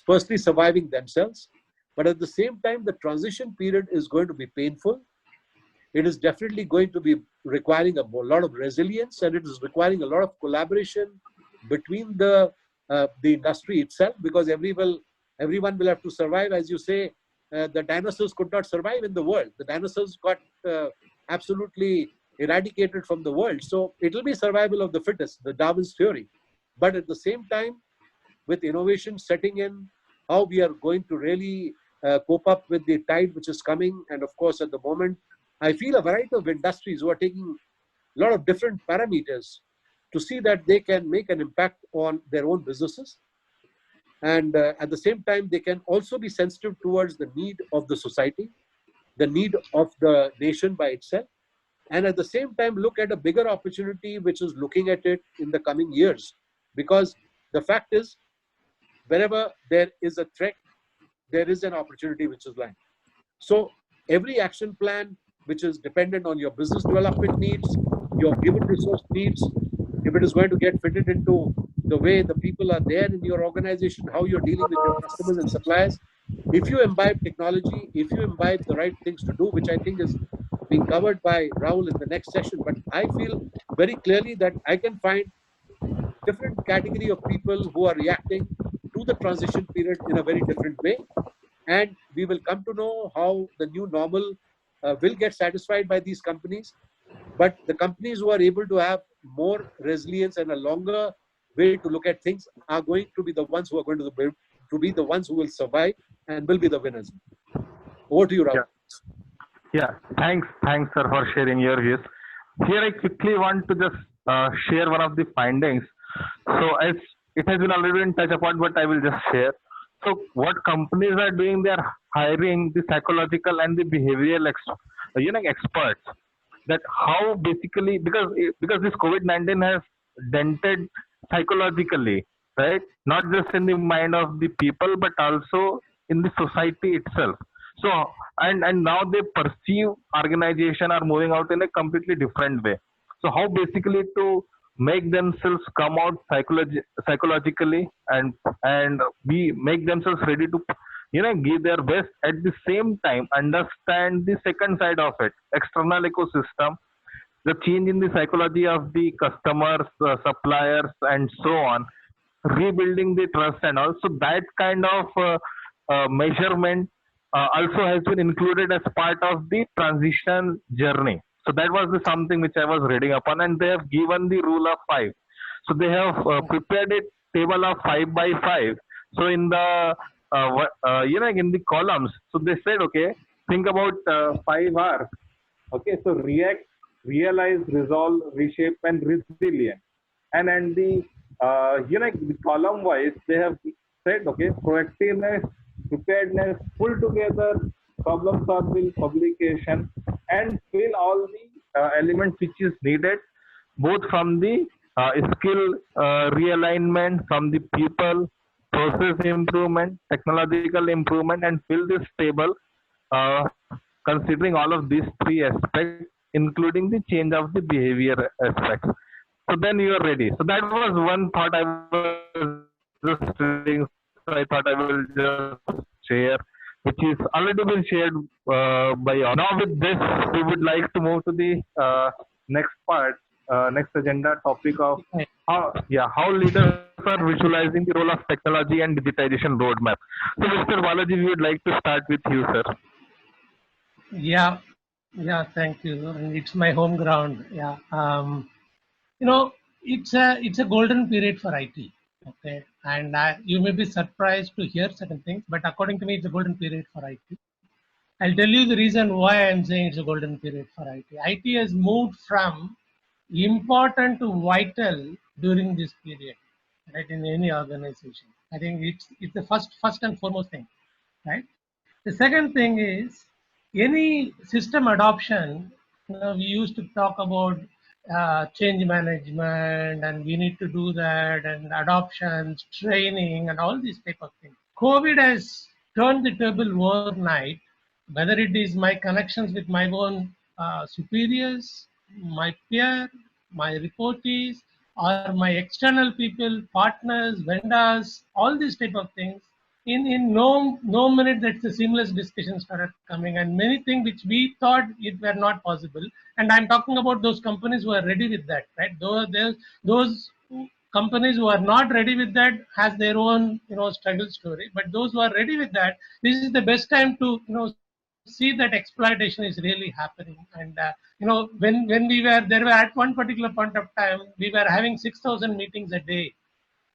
firstly surviving themselves, but at the same time, the transition period is going to be painful. It is definitely going to be requiring a lot of resilience, and it is requiring a lot of collaboration between the industry itself, because everyone will have to survive. As you say, the dinosaurs could not survive in the world. The dinosaurs got absolutely eradicated from the world. So it will be survival of the fittest, the Darwin's theory. But at the same time, with innovation setting in, how we are going to really cope up with the tide which is coming. And of course, at the moment, I feel a variety of industries who are taking a lot of different parameters to see that they can make an impact on their own businesses. And at the same time, they can also be sensitive towards the need of the society, the need of the nation by itself. And at the same time, look at a bigger opportunity, which is looking at it in the coming years. Because the fact is, wherever there is a threat, there is an opportunity which is lying. So every action plan which is dependent on your business development needs, your given resource needs, if it is going to get fitted into the way the people are there in your organization, how you're dealing with your customers and suppliers, if you imbibe technology, if you imbibe the right things to do, which I think is being covered by Rahul in the next session, but I feel very clearly that I can find different category of people who are reacting to the transition period in a very different way. And we will come to know how the new normal will get satisfied by these companies. But the companies who are able to have more resilience and a longer way to look at things are going to be the ones who are going to be the ones who will survive and will be the winners. Over to you, Rahul. Yeah, thanks, sir, for sharing your views. Here, I quickly want to just share one of the findings. So, as it has been already been touched upon, but I will just share. So, what companies are doing, they are hiring the psychological and the behavioral experts. That how basically because this COVID-19 has dented psychologically, right? Not just in the mind of the people, but also in the society itself. So and now they perceive organization are moving out in a completely different way. So how basically to make themselves come out psychologically and be make themselves ready to give their best, at the same time understand the second side of it, external ecosystem, the change in the psychology of the customers, suppliers, and so on, rebuilding the trust, and also that kind of measurement also has been included as part of the transition journey. So that was the something which I was reading upon, and they have given the rule of five. So they have prepared a table of 5 by 5. So in the in the columns, so they said, okay, think about 5 R's. Okay, so react, realize, resolve, reshape, and resilient. And the the column wise, they have said, okay, proactiveness, preparedness, pull together, problem solving, publication, and fill all the elements which is needed, both from the skill realignment, from the people, process improvement, technological improvement, and fill this table uh, considering all of these three aspects, including the change of the behavior aspects. So then you are ready. So that was one thought I was just reading. So I thought I will just share, which is already been shared by all. Now with this, we would like to move to the next part, next agenda topic of how leaders are visualizing the role of technology and digitization roadmap. So Mr. Balaji, we would like to start with you, sir. Yeah, yeah, thank you. And it's my home ground. Yeah. You know, it's a golden period for IT. Okay, and you may be surprised to hear certain things, but according to me, it's a golden period for IT. I'll tell you the reason why I'm saying it's a golden period for IT. IT has moved from important to vital during this period, right? In any organization, I think it's the first and foremost thing, right? The second thing is any system adoption, we used to talk about change management, and we need to do that, and adoptions, training, and all these type of things. COVID has turned the table overnight, whether it is my connections with my own superiors, my peer, my reportees, or my external people, partners, vendors, all these type of things. In no minute that the seamless discussion started coming, and many things which we thought it were not possible. And I'm talking about those companies who are ready with that, right? Those companies who are not ready with that has their own struggle story. But those who are ready with that, this is the best time to see that exploitation is really happening. And when we were there, were at one particular point of time we were having 6,000 meetings a day,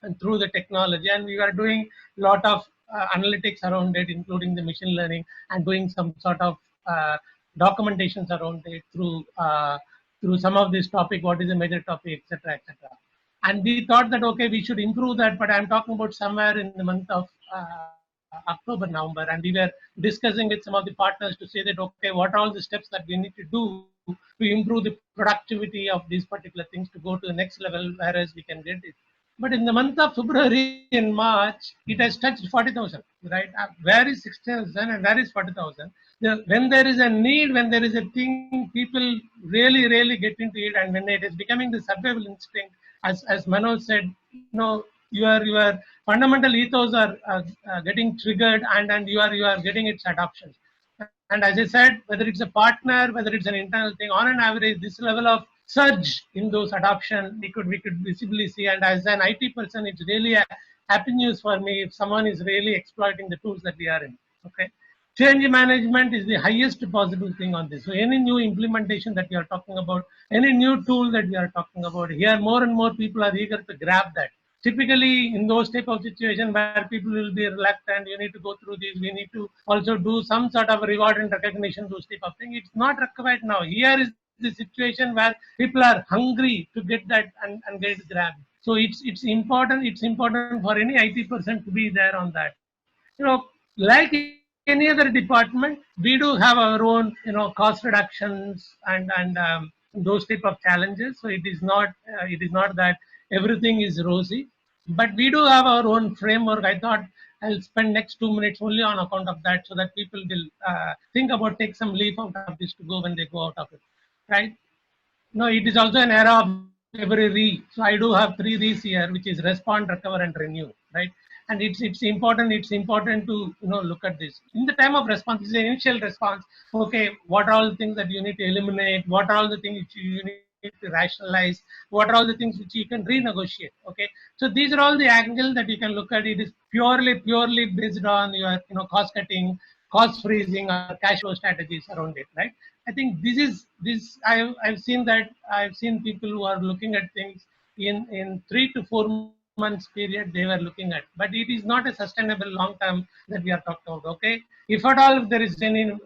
and through the technology, and we were doing a lot of analytics around it, including the machine learning, and doing some sort of documentations around it through some of this topic, what is a major topic, etc., etc. And we thought that okay, we should improve that. But I'm talking about somewhere in the month of October, November, and we were discussing with some of the partners to say that okay, what are all the steps that we need to do to improve the productivity of these particular things to go to the next level, whereas we can get it. But in the month of February and March, it has touched 40,000, right? Where is 60,000 and where is 40,000? When there is a need, when there is a thing, people really, really get into it. And when it is becoming the survival instinct, as Manoj said, your fundamental ethos are getting triggered, and you are getting its adoption. And as I said, whether it's a partner, whether it's an internal thing, on an average, this level of surge in those adoption, we could visibly see. And as an IT person, it's really a happy news for me if someone is really exploiting the tools that we are in. Okay. Change management is the highest possible thing on this. So any new implementation that we are talking about, any new tool that we are talking about, here more and more people are eager to grab that. Typically in those type of situations where people will be reluctant, you need to go through this, we need to also do some sort of reward and recognition, those type of thing. It's not required now. Here is the situation where people are hungry to get that and get it grabbed. So it's important for any IT person to be there on that. Like any other department, we do have our own cost reductions and those type of challenges. So it is not that everything is rosy, but we do have our own framework. I thought I'll spend next 2 minutes only on account of that, so that people will think about, take some leaf out of this to go when they go out of it, right? No, it is also an era of every re. So I do have 3 Res here, which is respond, recover, and renew, right? And it's important. It's important to look at this in the time of response. This is the initial response. Okay, what are all the things that you need to eliminate? What are all the things which you need to rationalize? What are all the things which you can renegotiate? Okay, so these are all the angles that you can look at. It is purely based on your cost cutting, cost freezing, or cash flow strategies around it, right? I think this. I've seen that. I've seen people who are looking at things in 3 to 4 months period they were looking at, but it is not a sustainable long term that we are talking about. Okay, if at all if there is any,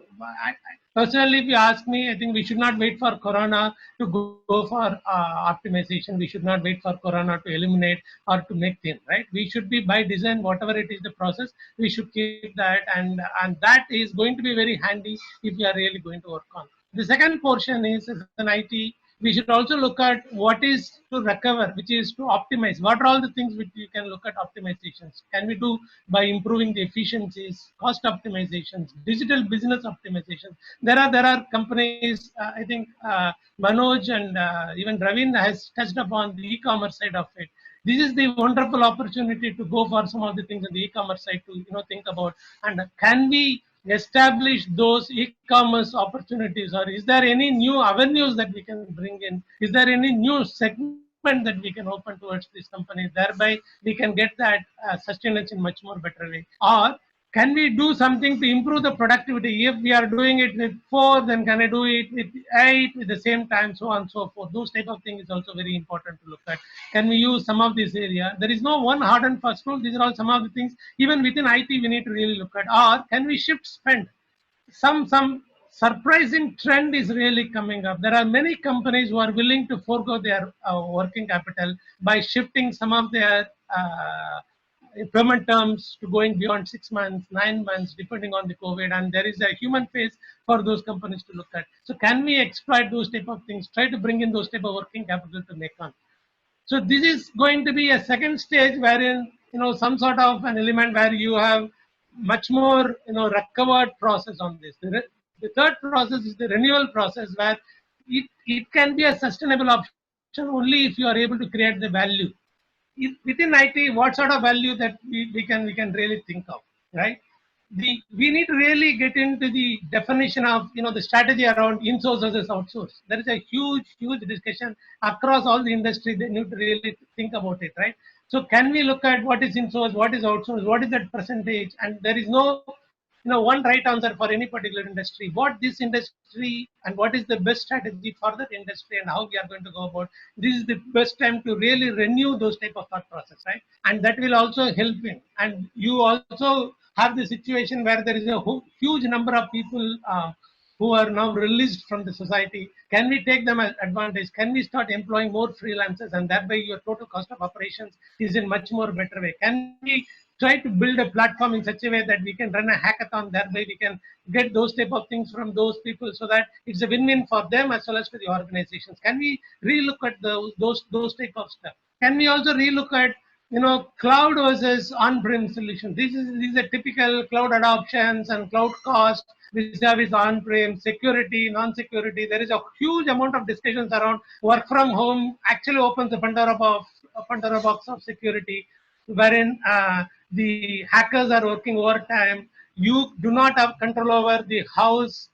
personally, if you ask me, I think we should not wait for Corona to go for optimization. We should not wait for Corona to eliminate or to make things right. We should be by design, whatever it is the process, we should keep that, and that is going to be very handy if we are really going to work on. The second portion is, as an IT, we should also look at what is to recover, which is to optimize. What are all the things which you can look at optimizations? Can we do by improving the efficiencies, cost optimizations, digital business optimizations? There are companies. I think Manoj and even Ravin has touched upon the e-commerce side of it. This is the wonderful opportunity to go for some of the things on the e-commerce side to think about, and can we establish those e-commerce opportunities, or is there any new avenues that we can bring in? Is there any new segment that we can open towards this company, thereby we can get that sustenance in much more better way? Or can we do something to improve the productivity? If we are doing it with 4, then can I do it with 8 at the same time, so on and so forth? Those type of things is also very important to look at. Can we use some of this area? There is no one hard and fast rule. These are all some of the things, even within IT, we need to really look at. Or can we shift spend? Some surprising trend is really coming up. There are many companies who are willing to forego their working capital by shifting some of their payment terms to going beyond 6 months, 9 months, depending on the COVID, and there is a human face for those companies to look at. So can we exploit those type of things? Try to bring in those type of working capital to make on. So this is going to be a second stage wherein some sort of an element where you have much more recovered process on this. The third process is the renewal process where it can be a sustainable option only if you are able to create the value. Within IT, what sort of value that we can really think of, right? We need to really get into the definition of the strategy around in-source versus outsource. There is a huge discussion across all the industry. They need to really think about it, right? So can we look at what is in-source, what is outsource, what is that percentage? And there is no one right answer for any particular industry. What this industry and what is the best strategy for that industry and how we are going to go about. This is the best time to really renew those type of thought process, right? And that will also help in. And you also have the situation where there is a huge number of people who are now released from the society. Can we take them as advantage? Can we start employing more freelancers, and that way your total cost of operations is in much more better way? Can we try to build a platform in such a way that we can run a hackathon, that way we can get those type of things from those people so that it's a win-win for them as well as for the organizations? Can we relook at those type of stuff? Can we also relook at cloud versus on-prem solution? These are typical cloud adoptions and cloud cost vis-a-vis on-prem, security, non-security. There is a huge amount of discussions around work from home. Actually opens the Pandora box of security, wherein the hackers are working overtime. You do not have control over the house,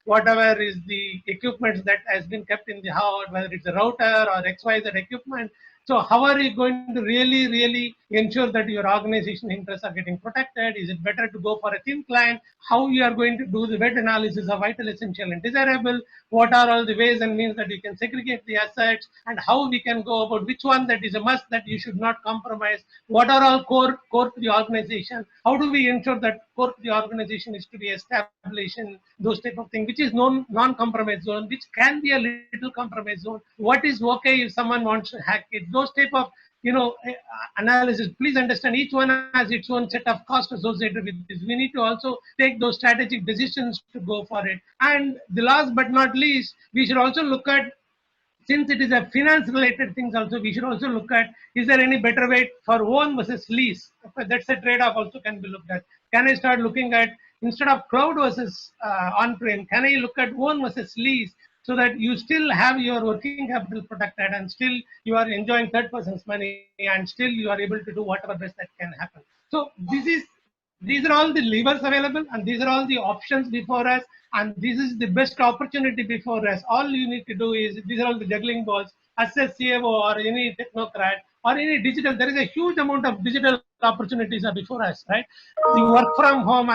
whatever is the equipment that has been kept in the house, whether it's a router or XYZ equipment. So how are you going to really ensure that your organization interests are getting protected? Is it better to go for a thin client? How you are going to do the wet analysis of vital, essential, and desirable? What are all the ways and means that you can segregate the assets, and how we can go about which one that is a must that you should not compromise? What are all core to the organization? How do we ensure that core to the organization is to be established in those type of things, which is non-compromise zone, which can be a little compromise zone? What is okay if someone wants to hack it? Those type of analysis. Please understand, each one has its own set of costs associated with this. We need to also take those strategic decisions to go for it. And the last but not least, we should also look at, since it is a finance related things also, we should also look at, is there any better way for own versus lease? That's a trade-off also can be looked at. Can I start looking at, instead of cloud versus on-prem, can I look at own versus lease, so that you still have your working capital protected and still you are enjoying third person's money and still you are able to do whatever best that can happen. So these are all the levers available, and these are all the options before us, and this is the best opportunity before us. All you need to do is, these are all the juggling balls. As a CFO or any technocrat or any digital, there is a huge amount of digital opportunities are before us, right? The work from home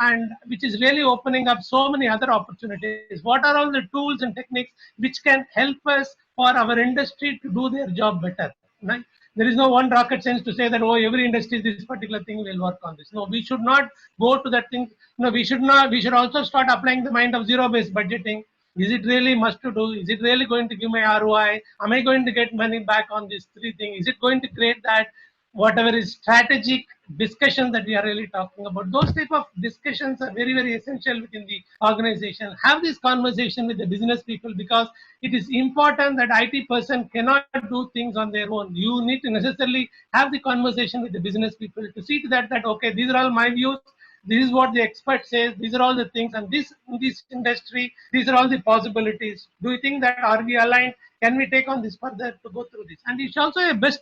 and which is really opening up so many other opportunities. What are all the tools and techniques which can help us for our industry to do their job better, right? There is no one rocket science to say that, oh, every industry, this particular thing will work on this. No, we should not go to that thing. No, we should not. We should also start applying the mind of zero-based budgeting. Is it really must to do? Is it really going to give me ROI? Am I going to get money back on these three things? Is it going to create that whatever is strategic discussion that we are really talking about? Those type of discussions are very essential within the organization. Have this conversation with the business people, because it is important that IT person cannot do things on their own. You need to necessarily have the conversation with the business people to see to that okay, these are all my views. This is what the expert says. These are all the things, and in this industry, these are all the possibilities. Do you think that are we aligned? Can we take on this further to go through this? And it's also a best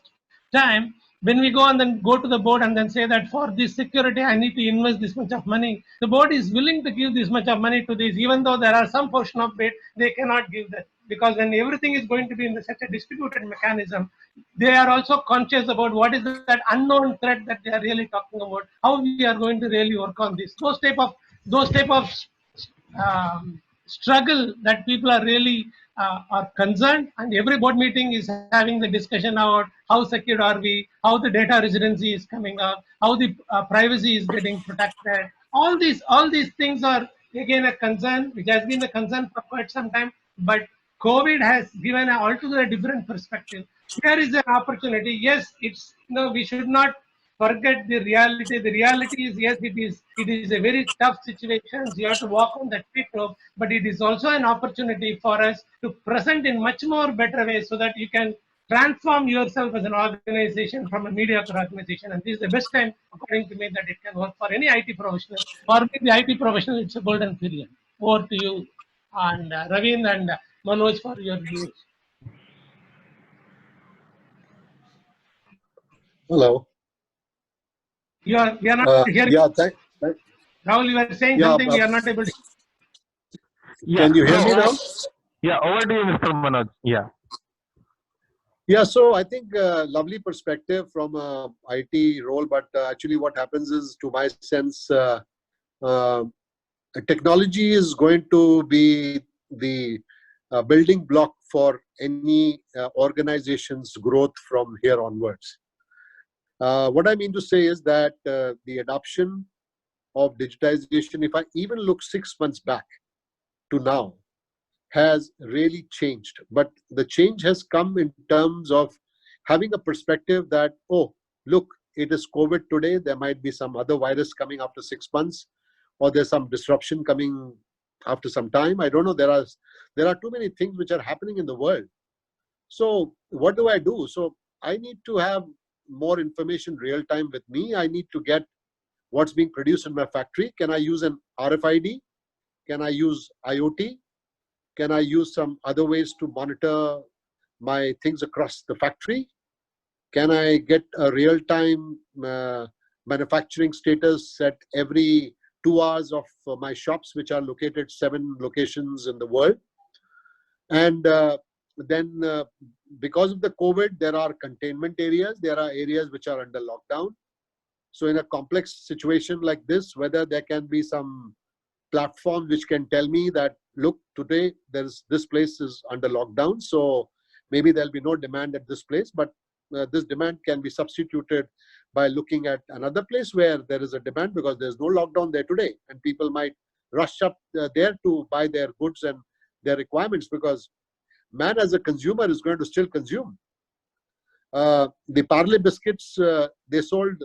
time when we go and then go to the board and then say that for this security, I need to invest this much of money. The board is willing to give this much of money to this, even though there are some portion of it they cannot give that. Because when everything is going to be in such a distributed mechanism, they are also conscious about what is that unknown threat that they are really talking about, how we are going to really work on this. Those type of struggle that people are really are concerned, and every board meeting is having the discussion about how secure are we, how the data residency is coming up, how the privacy is getting protected. All these things are again a concern, which has been a concern for quite some time, but COVID has given an altogether different perspective. Here is an opportunity. Yes, it's we should not forget the reality. The reality is, yes, it is a very tough situation. You have to walk on that tightrope, but it is also an opportunity for us to present in much more better way so that you can transform yourself as an organization from a mediocre organization. And this is the best time, according to me, that it can work for any IT professional. For me, the IT professional, it's a golden period. Over to you, and Ravin and Manoj for your views. Hello. We are not hearing. Yeah, Rahul, you were saying yeah. something. We are not able to. Yeah. Can you hear So, me now? yeah, over to you, Mr. Manoj. Yeah. Yeah, so I think lovely perspective from a IT role, but actually what happens is, to my sense, uh, technology is going to be the building block for any organization's growth from here onwards. What I mean to say is that the adoption of digitization, if I even look 6 months back to now, has really changed. But the change has come in terms of having a perspective that, oh, look, it is COVID today. There might be some other virus coming after 6 months, or there's some disruption coming after some time. I don't know. There are too many things which are happening in the world. So what do I do? So I need to have more information real time with me. I need to get what's being produced in my factory. Can I use an RFID? Can I use IoT? Can I use some other ways to monitor my things across the factory? Can I get a real-time manufacturing status at every 2 hours of my shops, which are located 7 locations in the world? And then because of the COVID, there are containment areas. There are areas which are under lockdown. So in a complex situation like this, whether there can be some platform which can tell me that, look, today this place is under lockdown, so maybe there'll be no demand at this place, but this demand can be substituted by looking at another place where there is a demand, because there's no lockdown there today, and people might rush up there to buy their goods and their requirements, because man as a consumer is going to still consume. The Parle biscuits, they sold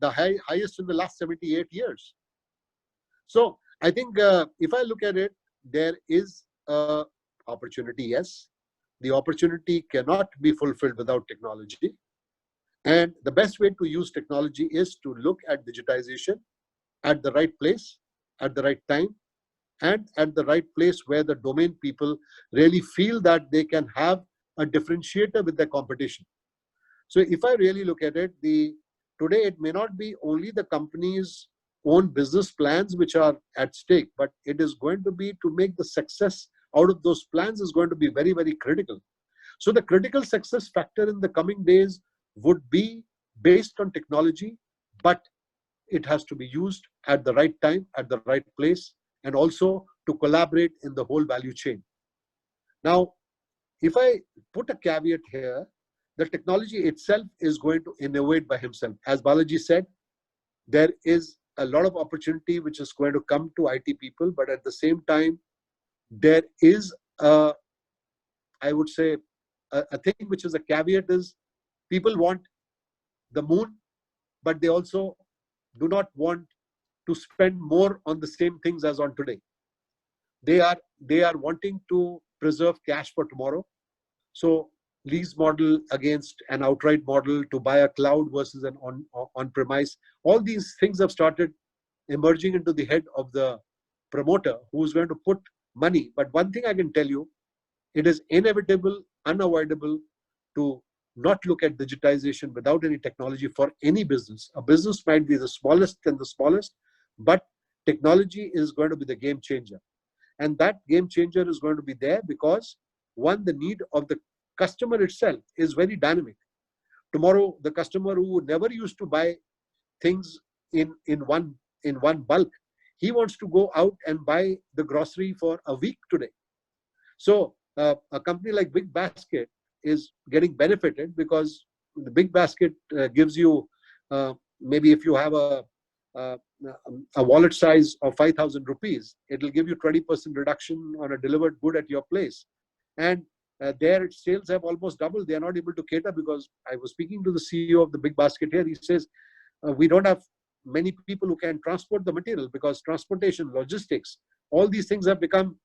the highest in the last 78 years. So I think if I look at it, there is an opportunity, yes. The opportunity cannot be fulfilled without technology. And the best way to use technology is to look at digitization at the right place, at the right time, and at the right place where the domain people really feel that they can have a differentiator with their competition. So if I really look at it, today it may not be only the company's own business plans which are at stake, but it is going to be to make the success out of those plans is going to be very, very critical. So the critical success factor in the coming days would be based on technology, but it has to be used at the right time, at the right place, and also to collaborate in the whole value chain. Now, if I put a caveat here, the technology itself is going to innovate by himself. As Balaji said, there is a lot of opportunity which is going to come to IT people, but at the same time, there is I would say, a thing which is a caveat is people want the moon, but they also do not want to spend more on the same things as on today. They are wanting to preserve cash for tomorrow. So lease model against an outright model, to buy a cloud versus an on-premise. All these things have started emerging into the head of the promoter who's going to put money. But one thing I can tell you, it is inevitable, unavoidable to not look at digitization without any technology for any business. A business might be the smallest and the smallest, but technology is going to be the game changer. And that game changer is going to be there because, one, the need of the customer itself is very dynamic. Tomorrow, the customer who never used to buy things in one bulk, he wants to go out and buy the grocery for a week today. So a company like Big Basket is getting benefited because the Big Basket gives you, maybe if you have a wallet size of 5,000 rupees, it will give you 20% reduction on a delivered good at your place. And their sales have almost doubled. They are not able to cater because I was speaking to the CEO of the Big Basket here. He says We don't have many people who can transport the material because transportation, logistics, all these things have become.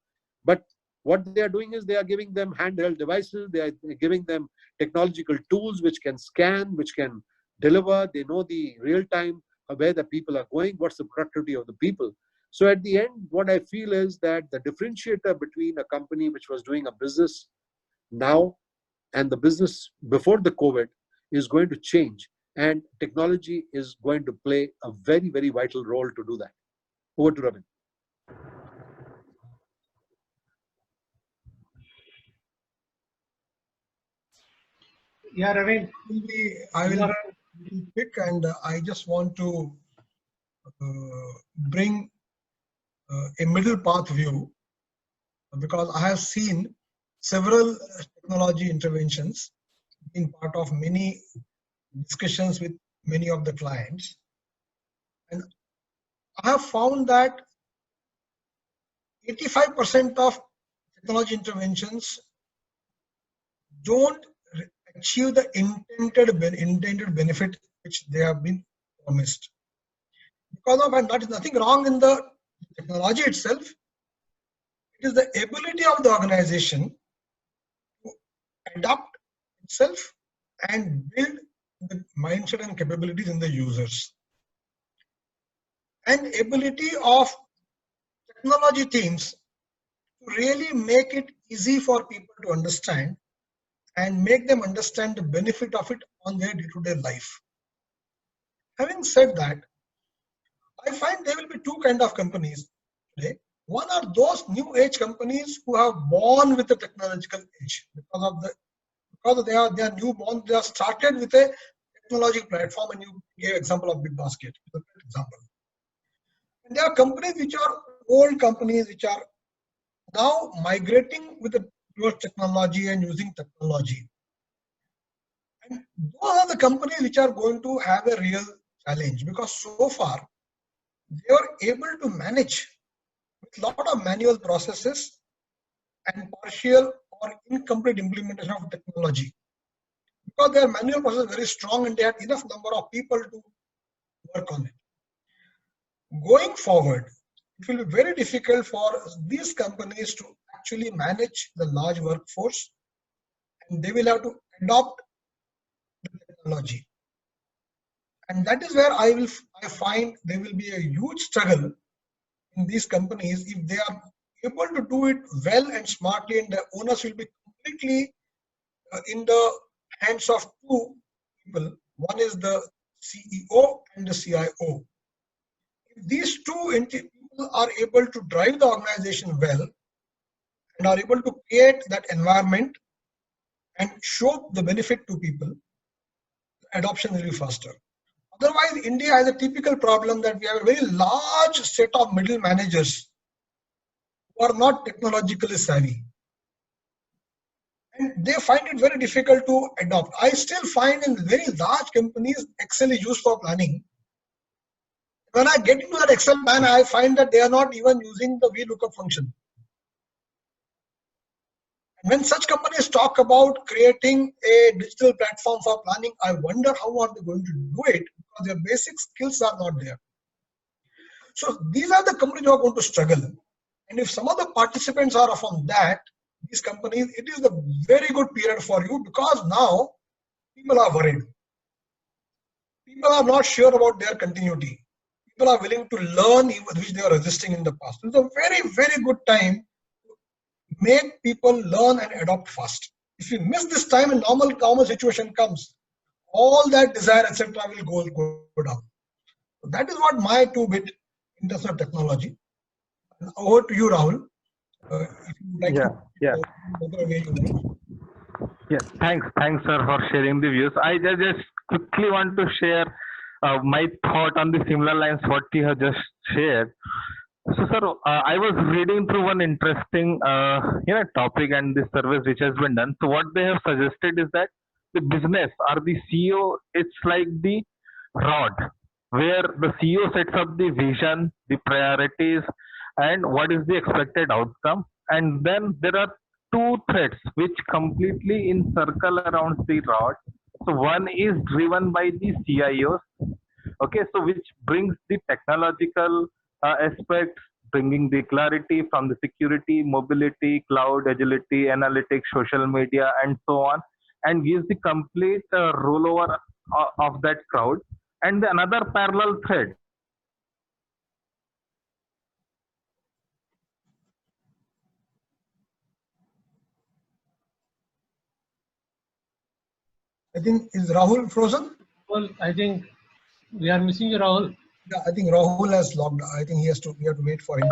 But what they are doing is they are giving them handheld devices. They are giving them technological tools which can scan, which can deliver. They know the real time where the people are going, what's the productivity of the people. So at the end, what I feel is that the differentiator between a company which was doing a business now and the business before the COVID is going to change. And technology is going to play a very, very vital role to do that. Over to Ravin. Yeah, Ravi. I will be quick, and I just want to bring a middle path view, because I have seen several technology interventions being part of many discussions with many of the clients, and I have found that 85% of technology interventions don't achieve the intended benefit which they have been promised. Because of, and that is nothing wrong in the technology itself, it is the ability of the organization to adapt itself and build the mindset and capabilities in the users. And ability of technology teams to really make it easy for people to understand and make them understand the benefit of it on their day-to-day life. Having said that, I find there will be two kinds of companies today. One are those new age companies who have born with the technological age because they are newborn. They are started with a technology platform, and you gave example of BigBasket, example. And there are companies which are old companies which are now migrating with the towards technology and using technology. And those are the companies which are going to have a real challenge, because so far they were able to manage with a lot of manual processes and partial or incomplete implementation of technology, because their manual process is very strong and they had enough number of people to work on it. Going forward, it will be very difficult for these companies to actually manage the large workforce, and they will have to adopt the technology. And that is where I find there will be a huge struggle in these companies if they are able to do it well and smartly, and the owners will be completely in the hands of two people. One is the CEO and the CIO. If these two people are able to drive the organization well and are able to create that environment and show the benefit to people, adoption will be faster. Otherwise, India has a typical problem that we have a very large set of middle managers who are not technologically savvy. And they find it very difficult to adopt. I still find in very large companies, Excel is used for planning. When I get into that Excel plan, I find that they are not even using the VLOOKUP function. When such companies talk about creating a digital platform for planning, I wonder how are they going to do it, because their basic skills are not there. So these are the companies who are going to struggle. And if some of the participants are from these companies, it is a very good period for you, because now people are worried. People are not sure about their continuity. People are willing to learn which they are resisting in the past. It's a very, very good time to make people learn and adopt fast. If you miss this time and normal situation comes, all that desire, etc., will go down. So that is what my 2-bit in terms of technology. And over to you, Rahul. If you would like to Yes, thanks, sir, for sharing the views. I just quickly want to share my thought on the similar lines what you have just shared. So, sir, I was reading through one interesting topic and the service which has been done. So, what they have suggested is that the business or the CEO, it's like the rod, where the CEO sets up the vision, the priorities, and what is the expected outcome. And then there are two threads which completely encircle around the rod. So one is driven by the CIOs, Okay, so which brings the technological aspects, bringing the clarity from the security, mobility, cloud, agility, analytics, social media, and so on, and gives the complete rollover of that crowd. And the another parallel thread. I think, is Rahul frozen? Well, I think we are missing you, Rahul. Yeah, I think Rahul has logged. I think we have to wait for him.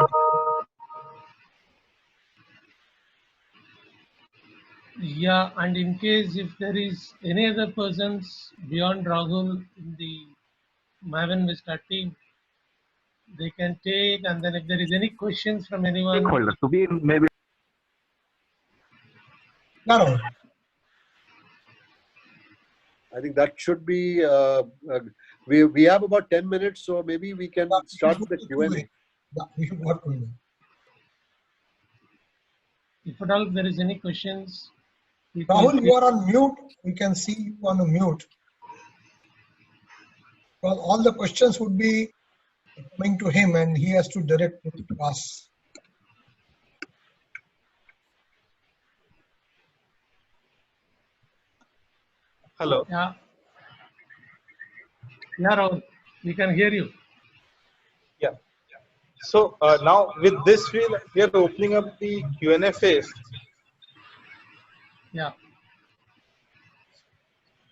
Yeah, and in case if there is any other persons beyond Rahul in the Maven Vista team, they can take, and then if there is any questions from anyone, Stakeholder to be maybe. Yeah, Rahul. I think that should be. We have about 10 minutes, so maybe we can start with the Q&A. Yeah, we should not go in. if at all there is any questions, people Rahul, you are on mute. We can see you on a mute. Well, all the questions would be coming to him, and he has to direct it to us. Hello. Yeah. Yeah, Rahul, we can hear you. Yeah. So now with this, we are opening up the Q&A phase. Yeah.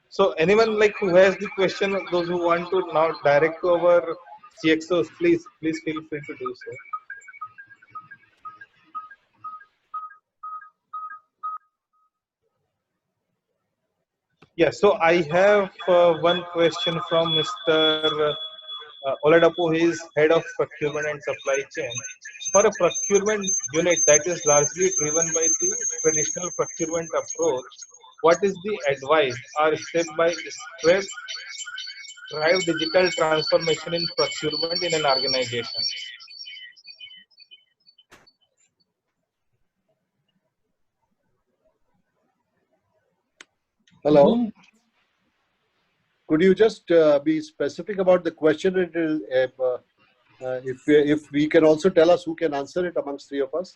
So anyone like who has the question, those who want to now direct to our CXOs, please feel free to do so. Yeah. So I have one question from Mr. Oladapu. He is head of procurement and supply chain. For a procurement unit that is largely driven by the traditional procurement approach, what is the advice or step by step drive digital transformation in procurement in an organization? Hello. Could you just be specific about the question? If we can also tell us who can answer it amongst three of us.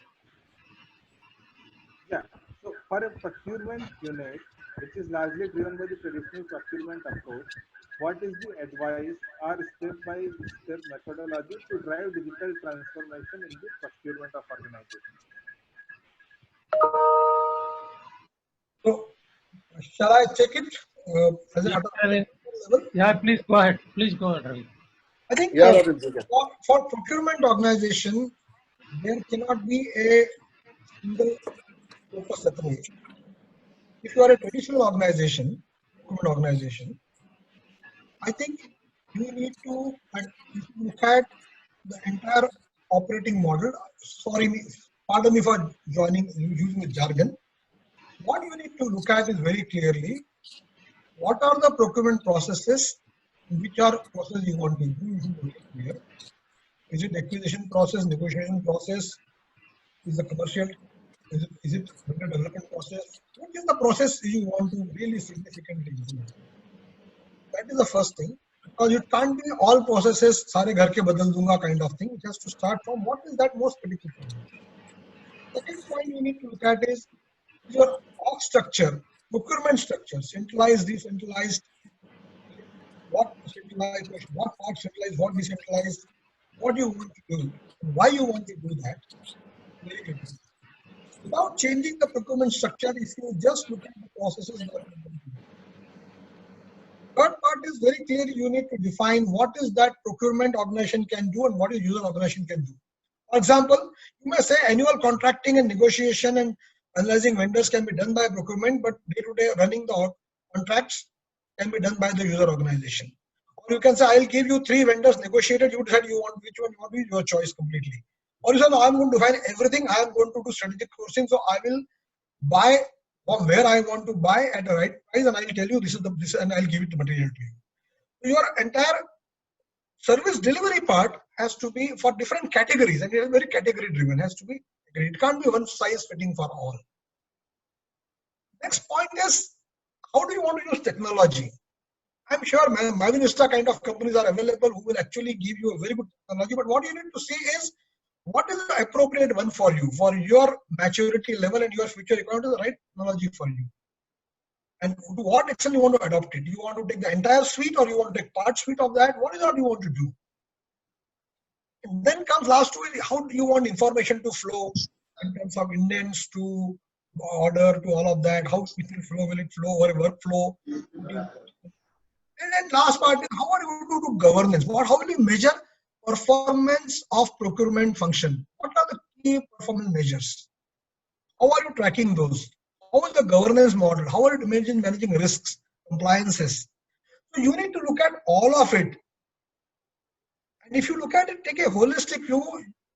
Yeah. So for a procurement unit, which is largely driven by the traditional procurement approach, what is the advice or step-by-step methodology to drive digital transformation in the procurement of organizations? So, shall I check it? Yeah, please go ahead. Please go ahead, Ravi. I think Yeah, for procurement organization, there cannot be a single focus approach. If you are a traditional organization, procurement organization, I think you need to look at the entire operating model. Pardon me for using the jargon. What you need to look at is very clearly what are the procurement processes, which are processes you want to do. Is it acquisition process, negotiation process? Is the commercial? Is it vendor development process? What is the process you want to really significantly improve? That is the first thing. Because it can't be all processes, sare ghar ke badal dunga kind of thing. It has to start from what is that most critical for you. Second point you need to look at is your org structure, procurement structure, centralized, decentralized, what centralized, what part centralized, what decentralized, what you want to do, why you want to do that. Very critical. Without changing the procurement structure, if you just look at the processes, third part is very clear. You need to define what is that procurement organization can do and what is user organization can do. For example, you may say annual contracting and negotiation and analyzing vendors can be done by procurement, but day-to-day running the contracts can be done by the user organization. Or you can say, I'll give you 3 vendors negotiated, you decide you want which one you want to be, your choice completely. Or you say, no, I'm going to define everything, I am going to do strategic sourcing, so I will buy from where I want to buy at the right price, and I will tell you this is and I'll give it the material to you. So your entire service delivery part has to be for different categories, and it is very category driven. Has to be, it can't be one size fitting for all. Next point is, how do you want to use technology? I'm sure Mavinista kind of companies are available who will actually give you a very good technology. But what you need to see is what is the appropriate one for you, for your maturity level and your future requirement, is the right technology for you. And to what extent you want to adopt it? Do you want to take the entire suite or you want to take part suite of that? What is what you want to do? And then comes last to it, how do you want information to flow in terms of indents to order to all of that? How it will flow? Will it flow over a workflow? And then last part is how are you going to do governance? How will you measure performance of procurement function? What are the key performance measures? How are you tracking those? How is the governance model? How are you managing risks, compliances? So you need to look at all of it. And if you look at it, take a holistic view.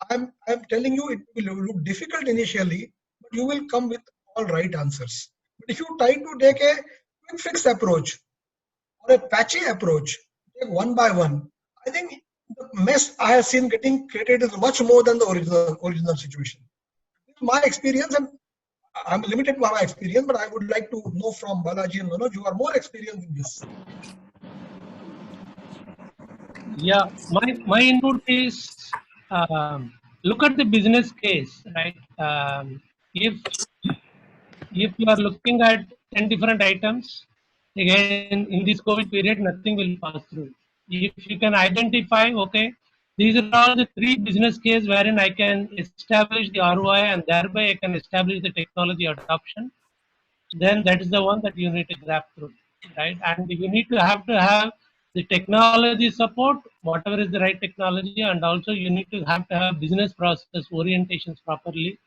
I'm telling you, it will look difficult initially, but you will come with all right answers. But if you try to take a quick fix approach or a patchy approach, take one by one, I think the mess I have seen getting created is much more than the original situation. This is my experience, and I'm limited to my experience, but I would like to know from Balaji and Manoj, you are more experienced in this. Yeah, my input is look at the business case, right? If you are looking at 10 different items, again in this COVID period, nothing will pass through. If you can identify, okay, these are all the 3 business cases wherein I can establish the ROI and thereby I can establish the technology adoption, then that is the one that you need to grab through, right? And you need to have the technology support, whatever is the right technology, and also you need to have business process orientations properly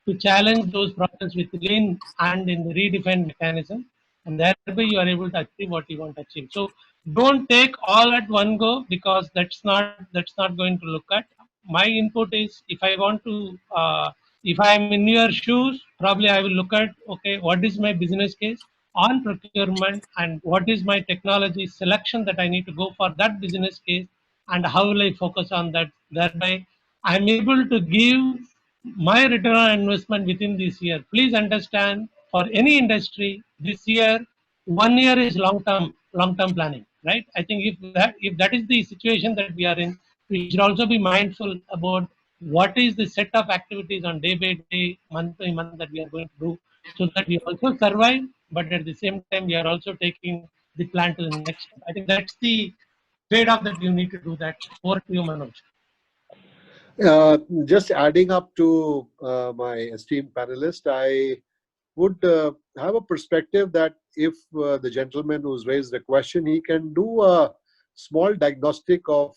to challenge those problems with lean and in the redefined mechanism, and thereby you are able to achieve what you want to achieve. So don't take all at one go, because that's not going to look at. My input is, if I want to if I am in your shoes, probably I will look at, okay, what is my business case on procurement and what is my technology selection that I need to go for that business case, and how will I focus on that. Thereby I'm able to give my return on investment within this year. Please understand, for any industry, this year, 1 year is long-term planning, right? I think if that is the situation that we are in, we should also be mindful about what is the set of activities on day by day, month by month that we are going to do, so that we also survive, but at the same time we are also taking the plan to the next step. I think that's the trade-off that you need to do that. Over to you, Manoj. Just adding up to my esteemed panelist, I would have a perspective that if the gentleman who's raised the question, he can do a small diagnostic of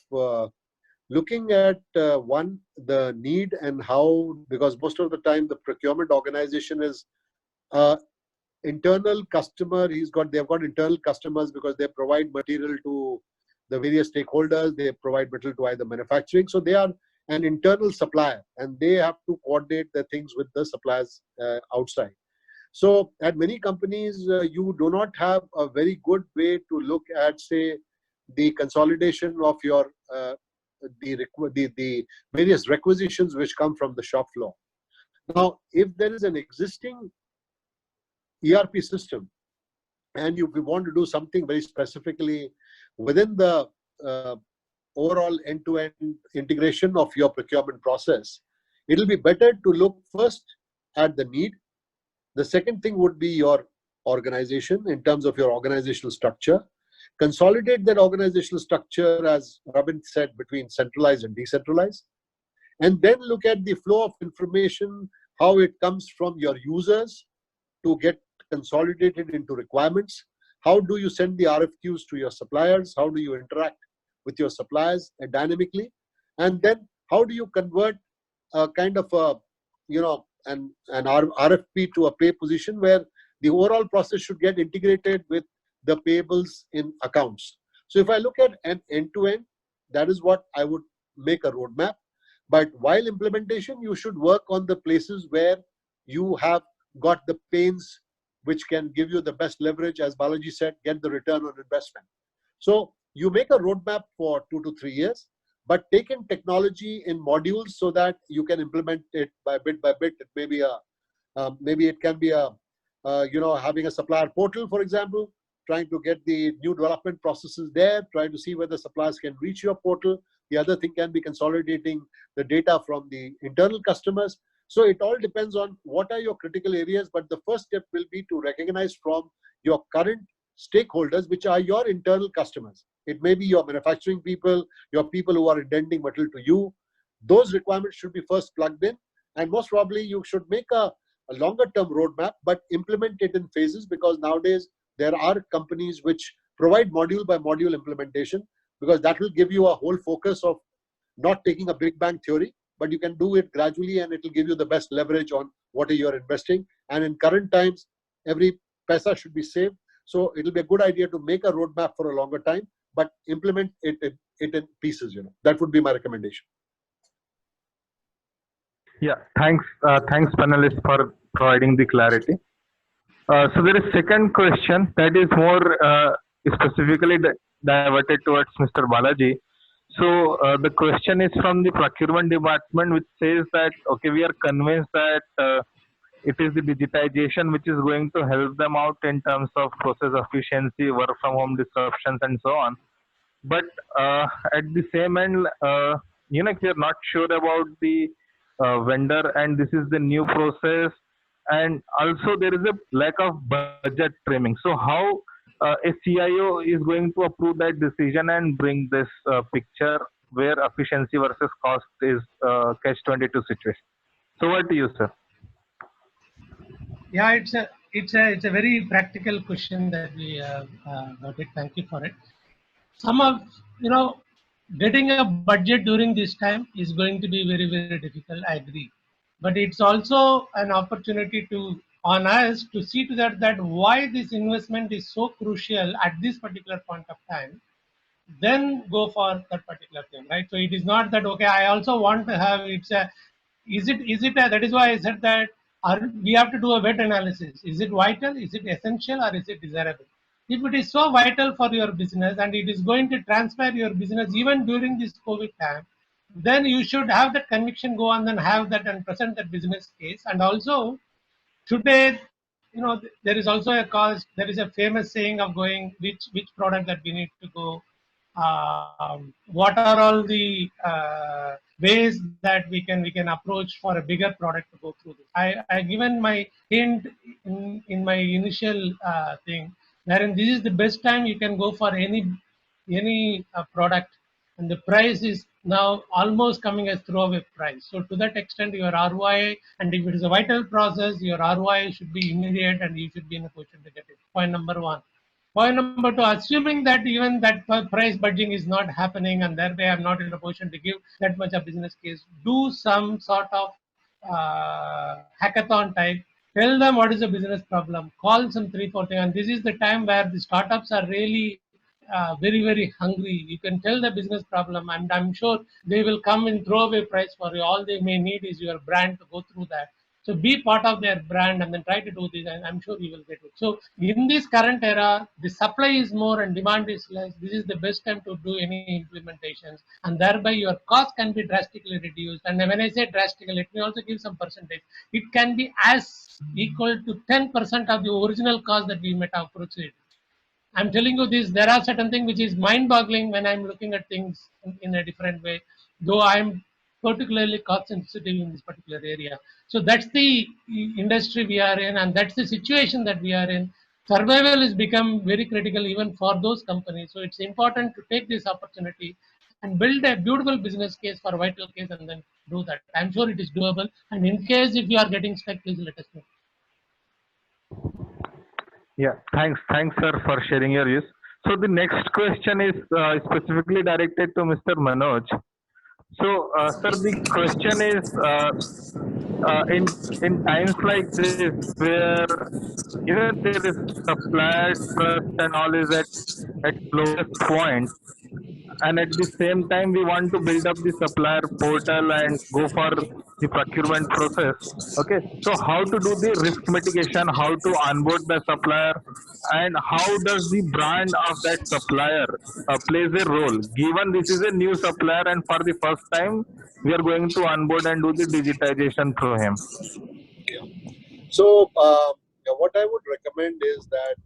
looking at the need and how, because most of the time the procurement organization is internal customer. They've got internal customers because they provide material to the various stakeholders. They provide material to either manufacturing. So they are an internal supplier, and they have to coordinate the things with the suppliers outside. So at many companies, you do not have a very good way to look at, say, the consolidation of your the various requisitions which come from the shop floor. Now, if there is an existing ERP system and we want to do something very specifically within the overall end-to-end integration of your procurement process, it will be better to look first at the need. The second thing would be your organization in terms of your organizational structure. Consolidate that organizational structure, as Robin said, between centralized and decentralized. And then look at the flow of information, how it comes from your users to get consolidated into requirements. How do you send the RFQs to your suppliers? How do you interact with your suppliers dynamically? And then how do you convert a kind of a, an RFP to a pay position where the overall process should get integrated with the payables in accounts. So if I look at an end-to-end, that is what I would make a roadmap. But while implementation, you should work on the places where you have got the pains which can give you the best leverage, as Balaji said, get the return on investment. So you make a roadmap for 2 to 3 years, but take in technology in modules so that you can implement it by bit. It may be maybe it can be having a supplier portal, for example, trying to get the new development processes there, trying to see whether suppliers can reach your portal. The other thing can be consolidating the data from the internal customers. So it all depends on what are your critical areas, but the first step will be to recognize from your current stakeholders, which are your internal customers. It may be your manufacturing people, your people who are intending material to you. Those requirements should be first plugged in, and most probably you should make a longer term roadmap, but implement it in phases, because nowadays there are companies which provide module by module implementation, because that will give you a whole focus of not taking a big bang theory, but you can do it gradually and it will give you the best leverage on what you're investing. And in current times, every paisa should be saved. So it'll be a good idea to make a roadmap for a longer time, but implement it in pieces. That would be my recommendation. Yeah, thanks, panelists, for providing the clarity. So there is second question that is more specifically diverted towards Mr. Balaji. So the question is from the procurement department, which says that, okay, we are convinced that it is the digitization which is going to help them out in terms of process efficiency, work from home disruptions, and so on. But at the same end, we are not sure about the vendor, and this is the new process, and also there is a lack of budget trimming. So how a CIO is going to approve that decision and bring this picture where efficiency versus cost is catch-22 situation? So what do you, sir? Yeah, it's a very practical question that we got it. Thank you for it. Some of getting a budget during this time is going to be very, very difficult. I agree, but it's also an opportunity on us to see to that why this investment is so crucial at this particular point of time. Then go for that particular thing, right? So it is not that, okay, I also want to have that is why I said that we have to do a wet analysis. Is it vital? Is it essential? Or is it desirable? If it is so vital for your business and it is going to transfer your business even during this COVID time, then you should have that conviction, go on and have that and present that business case. And also today, there is also a cost. There is a famous saying of going which product that we need to go. What are all the ways that we can approach for a bigger product to go through this? I given my hint in my initial thing, wherein this is the best time you can go for any product, and the price is now almost coming as throwaway price. So to that extent, your ROI, and if it is a vital process, your ROI should be immediate and you should be in a position to get it. Point number one. Point number two, assuming that even that price budging is not happening and thereby I'm not in a position to give that much of business case, do some sort of hackathon type. Tell them what is the business problem. Call some 3-4 things. And this is the time where the startups are really very, very hungry. You can tell the business problem, and I'm sure they will come in throwaway price for you. All they may need is your brand to go through that. So be part of their brand and then try to do this, and I'm sure you will get it. So in this current era, the supply is more and demand is less. This is the best time to do any implementations, and thereby your cost can be drastically reduced. And when I say drastically, let me also give some percentage. It can be as equal to 10% of the original cost that we might have proceeded. I'm telling you this, there are certain things which is mind-boggling when I'm looking at things in a different way, though I'm particularly cost sensitive in this particular area. So that's the industry we are in, and that's the situation that we are in. Survival has become very critical even for those companies. So it's important to take this opportunity and build a beautiful business case for vital case and then do that. I'm sure it is doable. And in case if you are getting stuck, please let us know. Yeah, thanks, sir, for sharing your views. So the next question is specifically directed to Mr. Manoj. So, sir, the question is, in times like this, where there is supplier trust and all is at lowest point, and at the same time we want to build up the supplier portal and go for the procurement process. Okay, so how to do the risk mitigation, how to onboard the supplier, and how does the brand of that supplier plays a role, given this is a new supplier and for the first time we are going to onboard and do the digitization through him. So what I would recommend is that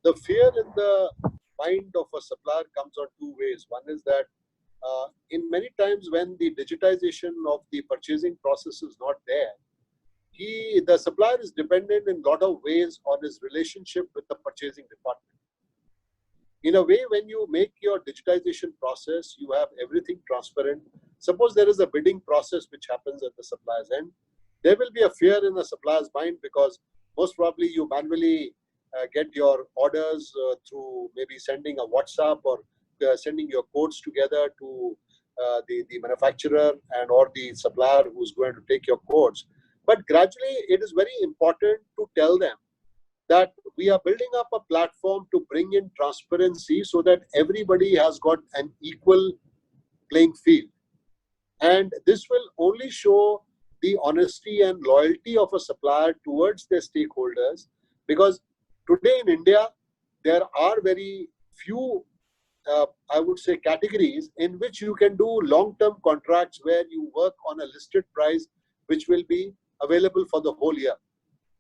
the fear in the mind of a supplier comes on two ways. One is that in many times when the digitization of the purchasing process is not there, the supplier is dependent in a lot of ways on his relationship with the purchasing department. In a way, when you make your digitization process, you have everything transparent. Suppose there is a bidding process which happens at the supplier's end, there will be a fear in the supplier's mind because most probably you manually get your orders through maybe sending a WhatsApp or sending your codes together to the manufacturer and or the supplier who's going to take your codes. But gradually, it is very important to tell them that we are building up a platform to bring in transparency so that everybody has got an equal playing field. And this will only show the honesty and loyalty of a supplier towards their stakeholders, because today in India, there are very few, I would say, categories in which you can do long-term contracts where you work on a listed price, which will be available for the whole year.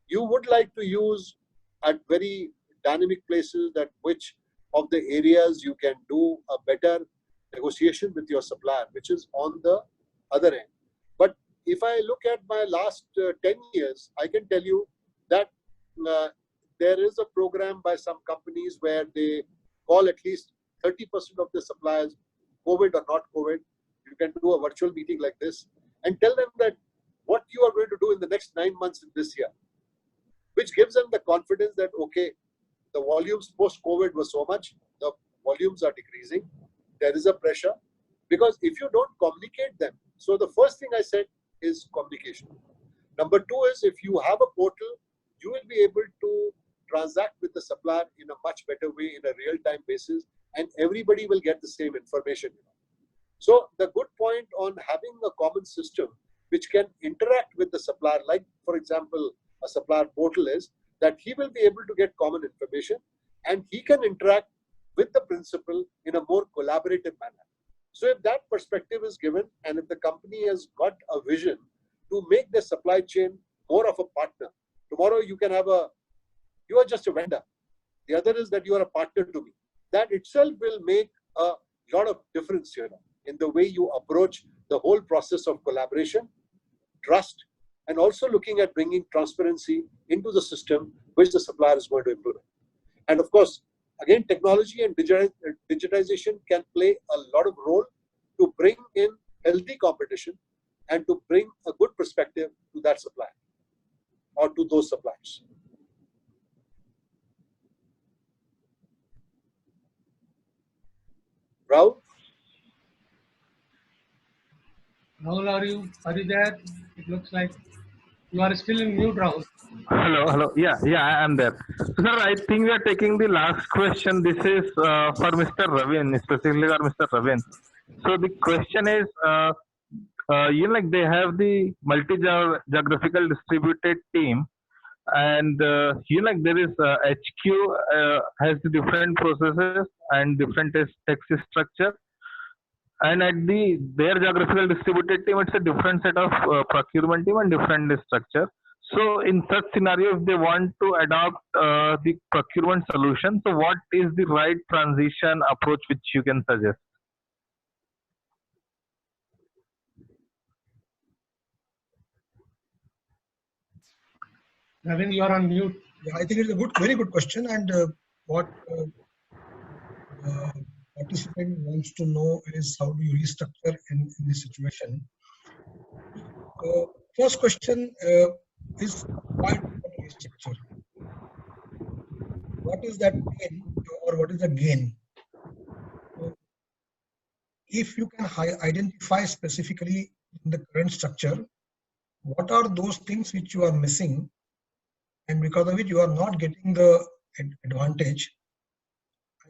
You would like to use at very dynamic places that which of the areas you can do a better negotiation with your supplier, which is on the other end. But if I look at my last 10 years, I can tell you that there is a program by some companies where they call at least 30% of the suppliers, COVID or not COVID. You can do a virtual meeting like this and tell them that what you are going to do in the next 9 months in this year, which gives them the confidence that, okay, the volumes post-COVID were so much, the volumes are decreasing, there is a pressure, because if you don't communicate them, so the first thing I said is communication. Number two is if you have a portal, you will be able to transact with the supplier in a much better way in a real-time basis, and everybody will get the same information. So the good point on having a common system which can interact with the supplier, like for example, a supplier portal, is that he will be able to get common information and he can interact with the principal in a more collaborative manner. So if that perspective is given and if the company has got a vision to make their supply chain more of a partner, tomorrow you can have you are just a vendor. The other is that you are a partner to me. That itself will make a lot of difference here in the way you approach the whole process of collaboration, trust, and also looking at bringing transparency into the system which the supplier is going to implement. And of course, again, technology and digitization can play a lot of role to bring in healthy competition and to bring a good perspective to that supplier or to those suppliers. Rahul? Rahul, are you there? It looks like you are still in mute, Rahul. Hello. Yeah, I'm there. So, sir, I think we are taking the last question. This is for Mr. Ravin, specifically for Mr. Ravin. So the question is, like they have the multi-geographical distributed team, and like there is HQ has the different processes and different tax structure. And at their geographical distributed team, it's a different set of procurement team and different structure. So in such scenario, if they want to adopt the procurement solution, so what is the right transition approach which you can suggest? Ravin, you are on mute. Yeah, I think it's a very good question, and what participant wants to know is how do you restructure in this situation. First question is why restructure? What is that pain or what is the gain? If you can identify specifically in the current structure, what are those things which you are missing and because of it you are not getting the advantage?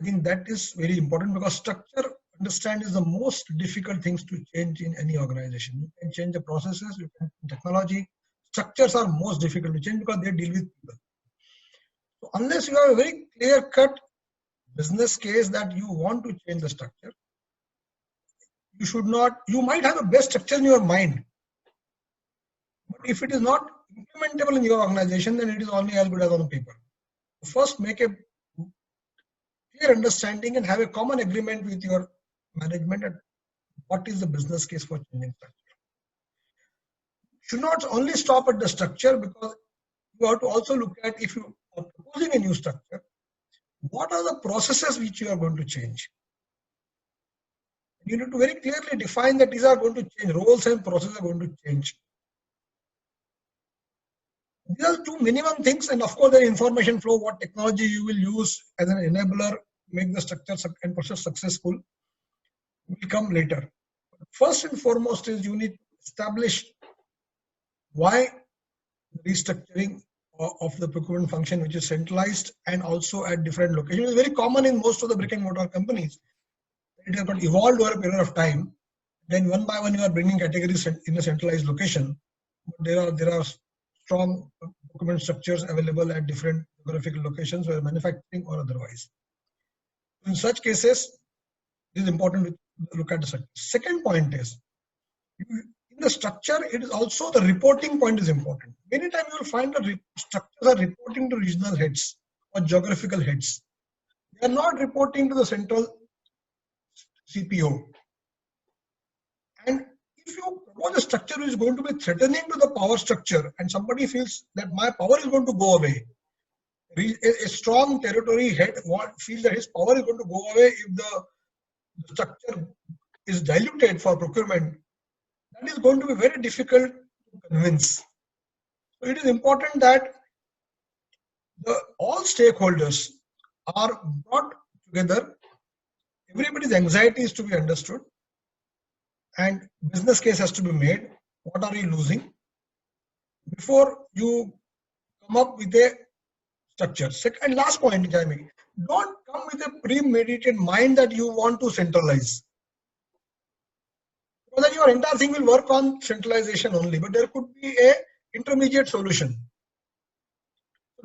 I think that is very important because structure, understand, is the most difficult things to change in any organization. You can change the processes, you can technology. Structures are most difficult to change because they deal with people. So unless you have a very clear-cut business case that you want to change the structure, you should not. You might have the best structure in your mind, but if it is not implementable in your organization, then it is only as good as on paper. First, make a clear understanding and have a common agreement with your management at what is the business case for changing structure. Should not only stop at the structure, because you have to also look at, if you are proposing a new structure, what are the processes which you are going to change? You need to very clearly define that these are going to change, roles and processes are going to change. These are two minimum things, and of course the information flow, what technology you will use as an enabler, make the structure and process successful, will come later. First and foremost is you need to establish why restructuring of the procurement function, which is centralized and also at different locations. It's very common in most of the brick and mortar companies. It has got evolved over a period of time. Then one by one you are bringing categories in a centralized location. There are strong procurement structures available at different geographical locations, whether manufacturing or otherwise. In such cases, it is important to look at the structure. Second point is, in the structure, it is also the reporting point is important. Many times you will find that structures are reporting to regional heads or geographical heads. They are not reporting to the central CPO. And if you propose a structure which is going to be threatening to the power structure, and somebody feels that my power is going to go away, a strong territory head feels that his power is going to go away if the structure is diluted for procurement, that is going to be very difficult to convince. So it is important that all stakeholders are brought together. Everybody's anxiety is to be understood, and business case has to be made. What are you losing before you come up with a structure? Second and last point, Jamie, don't come with a premeditated mind that you want to centralize. So then your entire thing will work on centralization only, but there could be a intermediate solution.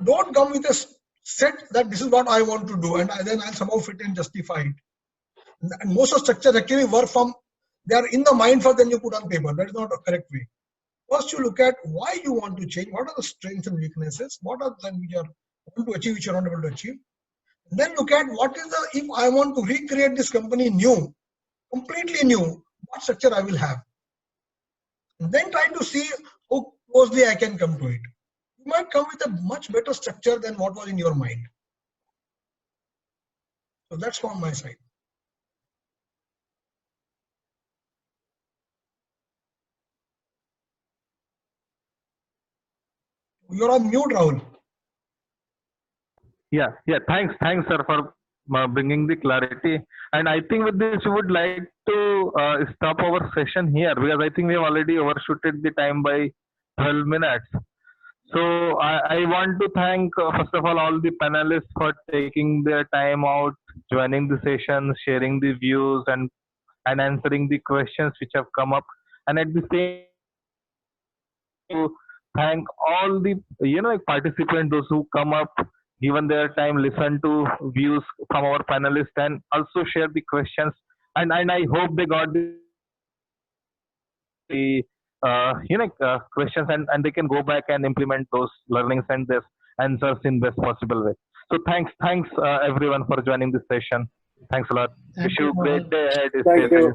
Don't come with a set that this is what I want to do, and then I'll somehow fit and justify it. And most of structures actually work from, they are in the mind first, then you put on paper. That is not a correct way. First you look at why you want to change, what are the strengths and weaknesses, what are the things you want to achieve which you are not able to achieve. And then look at what is the, if I want to recreate this company new, completely new, what structure I will have. And then try to see how closely I can come to it. You might come with a much better structure than what was in your mind. So that's from my side. You're on mute, Rahul. Yeah. Thanks, sir, for bringing the clarity. And I think with this, we would like to stop our session here, because I think we have already overshooted the time by 12 minutes. So I want to thank, first of all the panelists for taking their time out, joining the session, sharing the views, and answering the questions which have come up. And at the same to thank all the participants, those who come up, given their time, listen to views from our panelists, and also share the questions. And I hope they got the questions, and they can go back and implement those learnings and their answers in best possible way. So thanks everyone for joining this session. Thanks a lot. Wish you a great day ahead. Thank you, Rahul.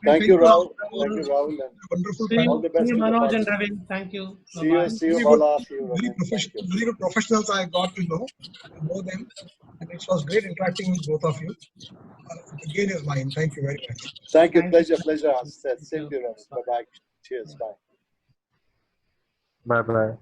Thank you, Rahul. Wonderful. All the best. Manoj and Ravin. Thank you. See you, Bala. See you, Very good professionals I got to know them, and it was great interacting with both of you. The gain is mine. Thank you very much. Thank you. Pleasure. Same to you, Rahul. Bye-bye. Cheers. Bye. Bye.